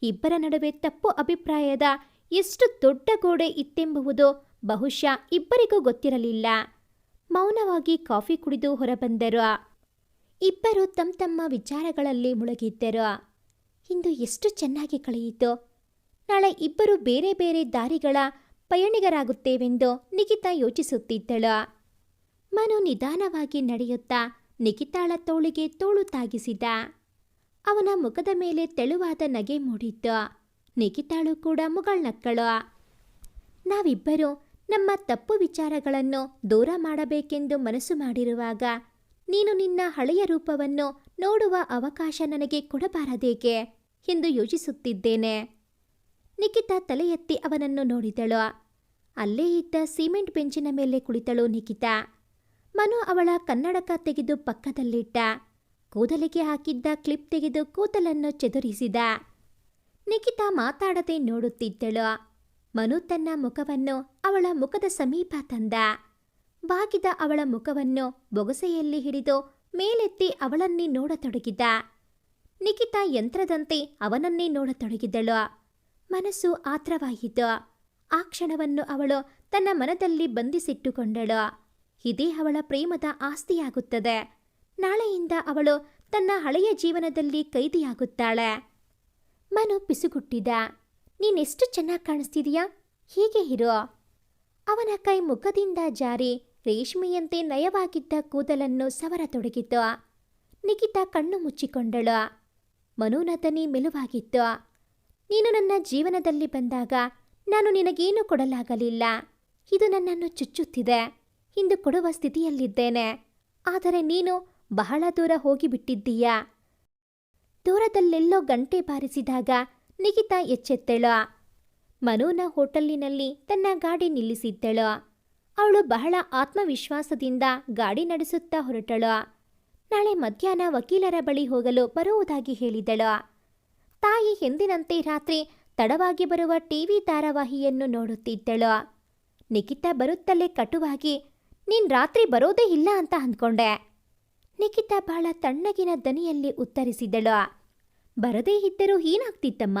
ಇಬ್ಬರ ನಡುವೆ ತಪ್ಪು ಅಭಿಪ್ರಾಯದ ಎಷ್ಟು ದೊಡ್ಡ ಗೋಡೆ ಇತ್ತೆಂಬುದು ಬಹುಶಃ ಇಬ್ಬರಿಗೂ ಗೊತ್ತಿರಲಿಲ್ಲ. ಮೌನವಾಗಿ ಕಾಫಿ ಕುಡಿದು ಹೊರಬಂದರು. ಇಬ್ಬರು ತಮ್ಮ ವಿಚಾರಗಳಲ್ಲಿ ಮುಳುಗಿದ್ದರು. ಇಂದು ಎಷ್ಟು ಚೆನ್ನಾಗಿ ಕಳೆಯಿತು. ನಾಳೆ ಇಬ್ಬರು ಬೇರೆ ಬೇರೆ ದಾರಿಗಳ ಪಯಣಿಗರಾಗುತ್ತೇವೆಂದು ನಿಖಿತಾ ಯೋಚಿಸುತ್ತಿದ್ದಳು. ಮನು ನಿಧಾನವಾಗಿ ನಡೆಯುತ್ತಾ ನಿಖಿತಾಳ ತೋಳಿಗೆ ತೋಳು ತಾಗಿಸಿದ. ಅವನ ಮುಖದ ಮೇಲೆ ತೆಳುವಾದ ನಗೆ ಮೂಡಿತ್ತು. ನಿಖಿತಾಳು ಕೂಡ ಮುಗುಳ್ನಕ್ಕಳು. ನಾವಿಬ್ಬರು ನಮ್ಮ ತಪ್ಪು ವಿಚಾರಗಳನ್ನು ದೂರ ಮಾಡಬೇಕೆಂದು ಮನಸ್ಸು ಮಾಡಿರುವಾಗ ನೀನು ನಿನ್ನ ಹಳೆಯ ರೂಪವನ್ನು ನೋಡುವ ಅವಕಾಶ ನನಗೆ ಕೊಡಬಾರದೇಕೆ ಎಂದು ಯೋಚಿಸುತ್ತಿದ್ದೇನೆ. ನಿಖಿತಾ ತಲೆ ಎತ್ತಿ ಅವನನ್ನು ನೋಡಿದಳು. ಅಲ್ಲೇ ಇದ್ದ ಸಿಮೆಂಟ್ ಬೆಂಚಿನ ಮೇಲೆ ಕುಳಿತಳು ನಿಖಿತಾ. ಮನು ಅವಳ ಕನ್ನಡಕ ತೆಗೆದು ಪಕ್ಕದಲ್ಲಿಟ್ಟ. ಕೂದಲಿಗೆ ಹಾಕಿದ್ದ ಕ್ಲಿಪ್ ತೆಗೆದು ಕೂದಲನ್ನು ಚೆದುರಿಸಿದ. ನಿಖಿತಾ ಮಾತಾಡದೆ ನೋಡುತ್ತಿದ್ದಳು. ಮನು ತನ್ನ ಮುಖವನ್ನು ಅವಳ ಮುಖದ ಸಮೀಪ ತಂದ. ಬಾಗಿದ ಅವಳ ಮುಖವನ್ನು ಬೊಗಸೆಯಲ್ಲಿ ಹಿಡಿದು ಮೇಲೆತ್ತಿ ಅವಳನ್ನೇ ನೋಡತೊಡಗಿದ. ನಿಖಿತಾ ಯಂತ್ರದಂತೆ ಅವನನ್ನೇ ನೋಡತೊಡಗಿದಳು. ಮನಸ್ಸು ಆತ್ರವಾಯಿತು. ಆ ಕ್ಷಣವನ್ನು ಅವಳು ತನ್ನ ಮನದಲ್ಲಿ ಬಂಧಿಸಿಟ್ಟುಕೊಂಡಳು. ಇದೇ ಅವಳ ಪ್ರೇಮದ ಆಸ್ತಿಯಾಗುತ್ತದೆ. ನಾಳೆಯಿಂದ ಅವಳು ತನ್ನ ಹಳೆಯ ಜೀವನದಲ್ಲಿ ಕೈದಿಯಾಗುತ್ತಾಳೆ. ಮನು ಪಿಸುಗುಟ್ಟಿದ. ನೀನೆಷ್ಟು ಚೆನ್ನಾಗಿ ಕಾಣಿಸ್ತಿದೀಯಾ, ಹೀಗೆ ಇರು. ಅವನ ಕೈ ಮುಖದಿಂದ ಜಾರಿ ರೇಷ್ಮೆಯಂತೆ ನಯವಾಗಿದ್ದ ಕೂದಲನ್ನು ಸವರತೊಡಗಿತು. ನಿಖಿತಾ ಕಣ್ಣು ಮುಚ್ಚಿಕೊಂಡಳು. ಮನುನ ದನಿ ಮೆಲುವಾಗಿತ್ತು. ನೀನು ನನ್ನ ಜೀವನದಲ್ಲಿ ಬಂದಾಗ ನಾನು ನಿನಗೇನು ಕೊಡಲಾಗಲಿಲ್ಲ. ಇದು ನನ್ನನ್ನು ಚುಚ್ಚುತ್ತಿದೆ. ಇಂದು ಕೊಡುವ ಸ್ಥಿತಿಯಲ್ಲಿದ್ದೇನೆ. ಆದರೆ ನೀನು ಬಹಳ ದೂರ ಹೋಗಿಬಿಟ್ಟಿದ್ದೀಯಾ. ದೂರದಲ್ಲೆಲ್ಲೋ ಗಂಟೆ ಬಾರಿಸಿದಾಗ ನಿಖಿತಾ ಎಚ್ಚೆತ್ತಳು. ಮನುನ ಹೋಟೆಲಿನಲ್ಲಿ ತನ್ನ ಗಾಡಿ ನಿಲ್ಲಿಸಿದ್ದಳು. ಅವಳು ಬಹಳ ಆತ್ಮವಿಶ್ವಾಸದಿಂದ ಗಾಡಿ ನಡೆಸುತ್ತಾ ಹೊರಟಳು. ನಾಳೆ ಮಧ್ಯಾಹ್ನ ವಕೀಲರ ಬಳಿ ಹೋಗಲು ಬರುವುದಾಗಿ ಹೇಳಿದಳು. ತಾಯಿ ಎಂದಿನಂತೆ ರಾತ್ರಿ ತಡವಾಗಿ ಬರುವ ಟಿವಿ ಧಾರಾವಾಹಿಯನ್ನು ನೋಡುತ್ತಿದ್ದಳು. ನಿಖಿತಾ ಬರುತ್ತಲೇ ಕಟುವಾಗಿ, ನೀನ್ ರಾತ್ರಿ ಬರೋದೇ ಇಲ್ಲ ಅಂತ ಅಂದ್ಕೊಂಡೆ. ನಿಖಿತಾ ಬಹಳ ತಣ್ಣಗಿನ ದನಿಯಲ್ಲಿ ಉತ್ತರಿಸಿದಳು. ಬರದೇ ಇದ್ದರೂ ಏನಾಗ್ತಿತ್ತಮ್ಮ?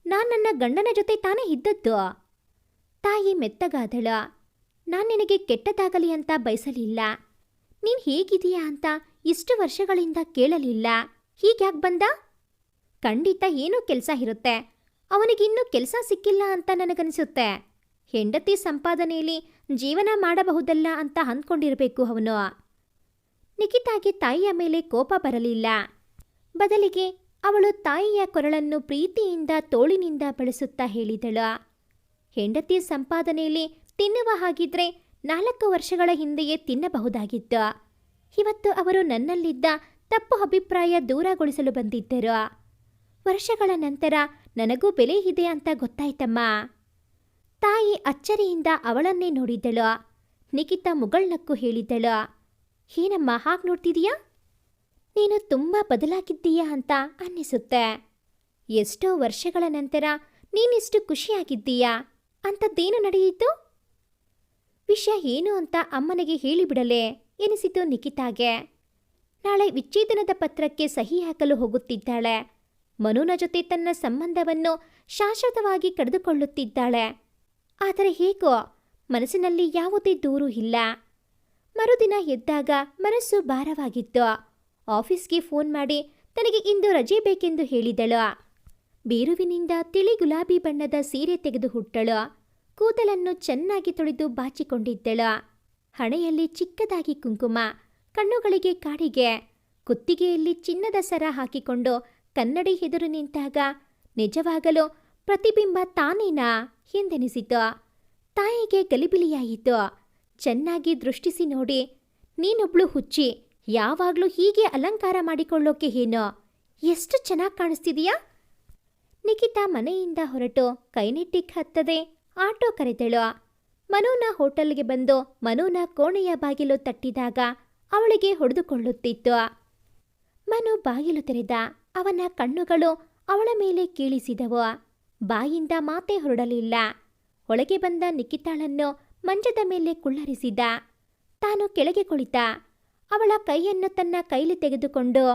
ನಾನ್ ನನ್ನ ಗಂಡನ ಜೊತೆ ತಾನೇ ಇದ್ದದ್ದು. ತಾಯಿ ಮೆತ್ತಗಾದಳು. ನಾನ್ ನಿನಗೆ ಕೆಟ್ಟದಾಗಲಿ ಅಂತ ಬಯಸಲಿಲ್ಲ. ನೀನ್ ಹೇಗಿದೀಯಾ ಅಂತ ಇಷ್ಟು ವರ್ಷಗಳಿಂದ ಕೇಳಲಿಲ್ಲ. ಹೀಗ್ಯಾಕ್ ಬಂದ? ಖಂಡಿತ ಏನೋ ಕೆಲಸ ಇರುತ್ತೆ. ಅವನಿಗಿನ್ನೂ ಕೆಲಸ ಸಿಕ್ಕಿಲ್ಲ ಅಂತ ನನಗನಿಸುತ್ತೆ. ಹೆಂಡತಿ ಸಂಪಾದನೆಯಲ್ಲಿ ಜೀವನ ಮಾಡಬಹುದಲ್ಲ ಅಂತ ಅಂದ್ಕೊಂಡಿರಬೇಕು ಅವನು. ನಿಖಿತಾಗೆ ತಾಯಿಯ ಮೇಲೆ ಕೋಪ ಬರಲಿಲ್ಲ. ಬದಲಿಗೆ ಅವಳು ತಾಯಿಯ ಕೊರಳನ್ನು ಪ್ರೀತಿಯಿಂದ ತೋಳಿನಿಂದ ಬಳಸುತ್ತಾ ಹೇಳಿದಳು, ಹೆಂಡತಿ ಸಂಪಾದನೆಯಲ್ಲಿ ತಿನ್ನುವ ಹಾಗಿದ್ರೆ 4 ವರ್ಷಗಳ ಹಿಂದೆಯೇ ತಿನ್ನಬಹುದಾಗಿತ್ತು. ಇವತ್ತು ಅವರು ನನ್ನಲ್ಲಿದ್ದ ತಪ್ಪು ಅಭಿಪ್ರಾಯ ದೂರಗೊಳಿಸಲು ಬಂದಿದ್ದರು. ವರ್ಷಗಳ ನಂತರ ನನಗೂ ಬೆಲೆ ಇದೆ ಅಂತ ಗೊತ್ತಾಯ್ತಮ್ಮ. ತಾಯಿ ಅಚ್ಚರಿಯಿಂದ ಅವಳನ್ನೇ ನೋಡಿದಳು. ನಿಖಿತಾ ಮುಗುಳ್ನಕ್ಕು ಹೇಳಿದಳು, ಏನಮ್ಮ ಹಾಗೆ ನೋಡ್ತಿದೀಯಾ? ನೀನು ತುಂಬ ಬದಲಾಗಿದ್ದೀಯಾ ಅಂತ ಅನ್ನಿಸುತ್ತೆ. ಎಷ್ಟೋ ವರ್ಷಗಳ ನಂತರ ನೀನಿಷ್ಟು ಖುಷಿಯಾಗಿದ್ದೀಯಾ? ಅಂಥದ್ದೇನು ನಡೆಯಿತು? ವಿಷಯ ಏನು ಅಂತ ಅಮ್ಮನಿಗೆ ಹೇಳಿಬಿಡಲೇ ಎನಿಸಿತು ನಿಖಿತಾಗೆ. ನಾಳೆ ವಿಚ್ಛೇದನದ ಪತ್ರಕ್ಕೆ ಸಹಿ ಹಾಕಲು ಹೋಗುತ್ತಿದ್ದಾಳೆ. ಮನುನ ಜೊತೆ ತನ್ನ ಸಂಬಂಧವನ್ನು ಶಾಶ್ವತವಾಗಿ ಕಡಿದುಕೊಳ್ಳುತ್ತಿದ್ದಾಳೆ. ಆದರೆ ಹೇಗೋ ಮನಸ್ಸಿನಲ್ಲಿ ಯಾವುದೇ ದೂರು ಇಲ್ಲ. ಮರುದಿನ ಎದ್ದಾಗ ಮನಸ್ಸು ಭಾರವಾಗಿತ್ತು. ಆಫೀಸ್ಗೆ ಫೋನ್ ಮಾಡಿ ತನಗೆ ಇಂದು ರಜೆ ಬೇಕೆಂದು ಹೇಳಿದಳು. ಬೀರುವಿನಿಂದ ತಿಳಿ ಗುಲಾಬಿ ಬಣ್ಣದ ಸೀರೆ ತೆಗೆದು ಹುಟ್ಟಳು. ಕೂದಲನ್ನು ಚೆನ್ನಾಗಿ ತೊಳೆದು ಬಾಚಿಕೊಂಡಿದ್ದಳು. ಹಣೆಯಲ್ಲಿ ಚಿಕ್ಕದಾಗಿ ಕುಂಕುಮ, ಕಣ್ಣುಗಳಿಗೆ ಕಾಡಿಗೆ, ಕುತ್ತಿಗೆಯಲ್ಲಿ ಚಿನ್ನದ ಸರ ಹಾಕಿಕೊಂಡು ಕನ್ನಡಿ ಎದುರು ನಿಂತಾಗ ನಿಜವಾಗಲೂ ಪ್ರತಿಬಿಂಬ ತಾನೇನಾ ಎಂದೆನಿಸಿತು. ತಾಯಿಗೆ ಗಲಿಬಿಲಿಯಾಯಿತು. ಚೆನ್ನಾಗಿ ದೃಷ್ಟಿಸಿ ನೋಡಿ, ನೀನೊಬ್ಳು ಹುಚ್ಚಿ, ಯಾವಾಗಲೂ ಹೀಗೆ ಅಲಂಕಾರ ಮಾಡಿಕೊಳ್ಳೋಕೆ ಏನೋ, ಎಷ್ಟು ಚೆನ್ನಾಗಿ ಕಾಣಿಸ್ತಿದೀಯಾ. ನಿಖಿತಾ ಮನೆಯಿಂದ ಹೊರಟು ಕೈನೆಟ್ಟಿಗೆ ಹತ್ತದೆ ಆಟೋ ಕರೆದಳು. ಮನುನ ಹೋಟೆಲ್ಗೆ ಬಂದು ಮನುನ ಕೋಣೆಯ ಬಾಗಿಲು ತಟ್ಟಿದಾಗ ಅವಳಿಗೆ ಹೊಡೆದುಕೊಳ್ಳುತ್ತಿತ್ತು. ಮನು ಬಾಗಿಲು ತೆರೆದ. ಅವನ ಕಣ್ಣುಗಳು ಅವಳ ಮೇಲೆ ಕೀಳಿಸಿದವು. ಬಾಯಿಂದ ಮಾತೇ ಹೊರಡಲಿಲ್ಲ. ಒಳಗೆ ಬಂದ ನಿಖಿತಾಳನ್ನು ಮಂಚದ ಮೇಲೆ ಕುಳ್ಳರಿಸಿದ. ತಾನು ಕೆಳಗೆ ಕುಳಿತ. ಅವಳ ಕೈಯನ್ನು ತನ್ನ ಕೈಲಿ ತೆಗೆದುಕೊಂಡು,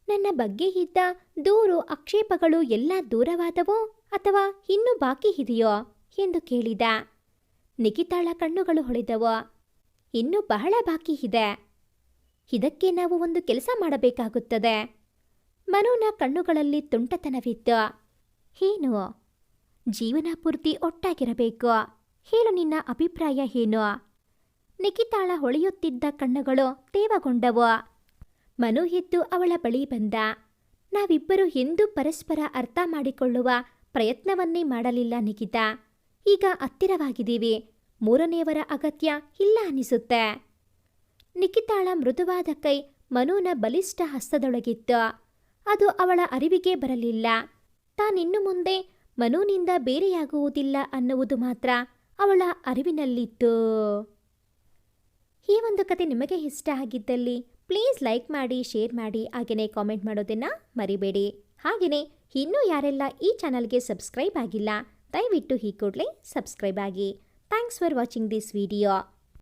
ನನ್ನ ಬಗ್ಗೆ ಇದ್ದ ದೂರು ಆಕ್ಷೇಪಗಳು ಎಲ್ಲ ದೂರವಾದವೋ ಅಥವಾ ಇನ್ನೂ ಬಾಕಿ ಇದೆಯೋ ಎಂದು ಕೇಳಿದ. ನಿಖಿತಾಳ ಕಣ್ಣುಗಳು ಹೊಳೆದವು. ಇನ್ನೂ ಬಹಳ ಬಾಕಿ ಇದೆ. ಇದಕ್ಕೆ ನಾವು ಒಂದು ಕೆಲಸ ಮಾಡಬೇಕಾಗುತ್ತದೆ. ಮನುನ ಕಣ್ಣುಗಳಲ್ಲಿ ತುಂಟತನವಿತ್ತು. ಏನು? ಜೀವನ ಪೂರ್ತಿ ಒಟ್ಟಾಗಿರಬೇಕು. ಹೇಳು, ನಿನ್ನ ಅಭಿಪ್ರಾಯ ಏನು? ನಿಖಿತಾಳ ಹೊಳೆಯುತ್ತಿದ್ದ ಕಣ್ಣುಗಳು ತೇವಗೊಂಡವು. ಮನು ಎದ್ದು ಅವಳ ಬಳಿ ಬಂದ. ನಾವಿಬ್ಬರು ಎಂದೂ ಪರಸ್ಪರ ಅರ್ಥ ಮಾಡಿಕೊಳ್ಳುವ ಪ್ರಯತ್ನವನ್ನೇ ಮಾಡಲಿಲ್ಲ ನಿಖಿತಾ. ಈಗ ಹತ್ತಿರವಾಗಿದ್ದೀವಿ. ಮೂರನೆಯವರ ಅಗತ್ಯ ಇಲ್ಲ ಅನಿಸುತ್ತೆ. ನಿಖಿತಾಳ ಮೃದುವಾದ ಕೈ ಮನುನ ಬಲಿಷ್ಠ ಹಸ್ತದೊಳಗಿತ್ತು. ಅದು ಅವಳ ಅರಿವಿಗೆ ಬರಲಿಲ್ಲ. ತಾನಿನ್ನು ಮುಂದೆ ಮನುನಿಂದ ಬೇರೆಯಾಗುವುದಿಲ್ಲ ಅನ್ನುವುದು ಮಾತ್ರ ಅವಳ ಅರಿವಿನಲ್ಲಿತ್ತು. ಈ ಒಂದು ಕತೆ ನಿಮಗೆ ಇಷ್ಟ ಆಗಿದ್ದಲ್ಲಿ ಪ್ಲೀಸ್ ಲೈಕ್ ಮಾಡಿ, ಶೇರ್ ಮಾಡಿ, ಹಾಗೆಯೇ ಕಾಮೆಂಟ್ ಮಾಡೋದನ್ನು ಮರಿಬೇಡಿ. ಹಾಗೆಯೇ ಇನ್ನೂ ಯಾರೆಲ್ಲ ಈ ಚಾನಲ್ಗೆ ಸಬ್ಸ್ಕ್ರೈಬ್ ಆಗಿಲ್ಲ, ದಯವಿಟ್ಟು ಈ ಕೂಡಲೇ ಸಬ್ಸ್ಕ್ರೈಬ್ ಆಗಿ. Thanks for watching this video.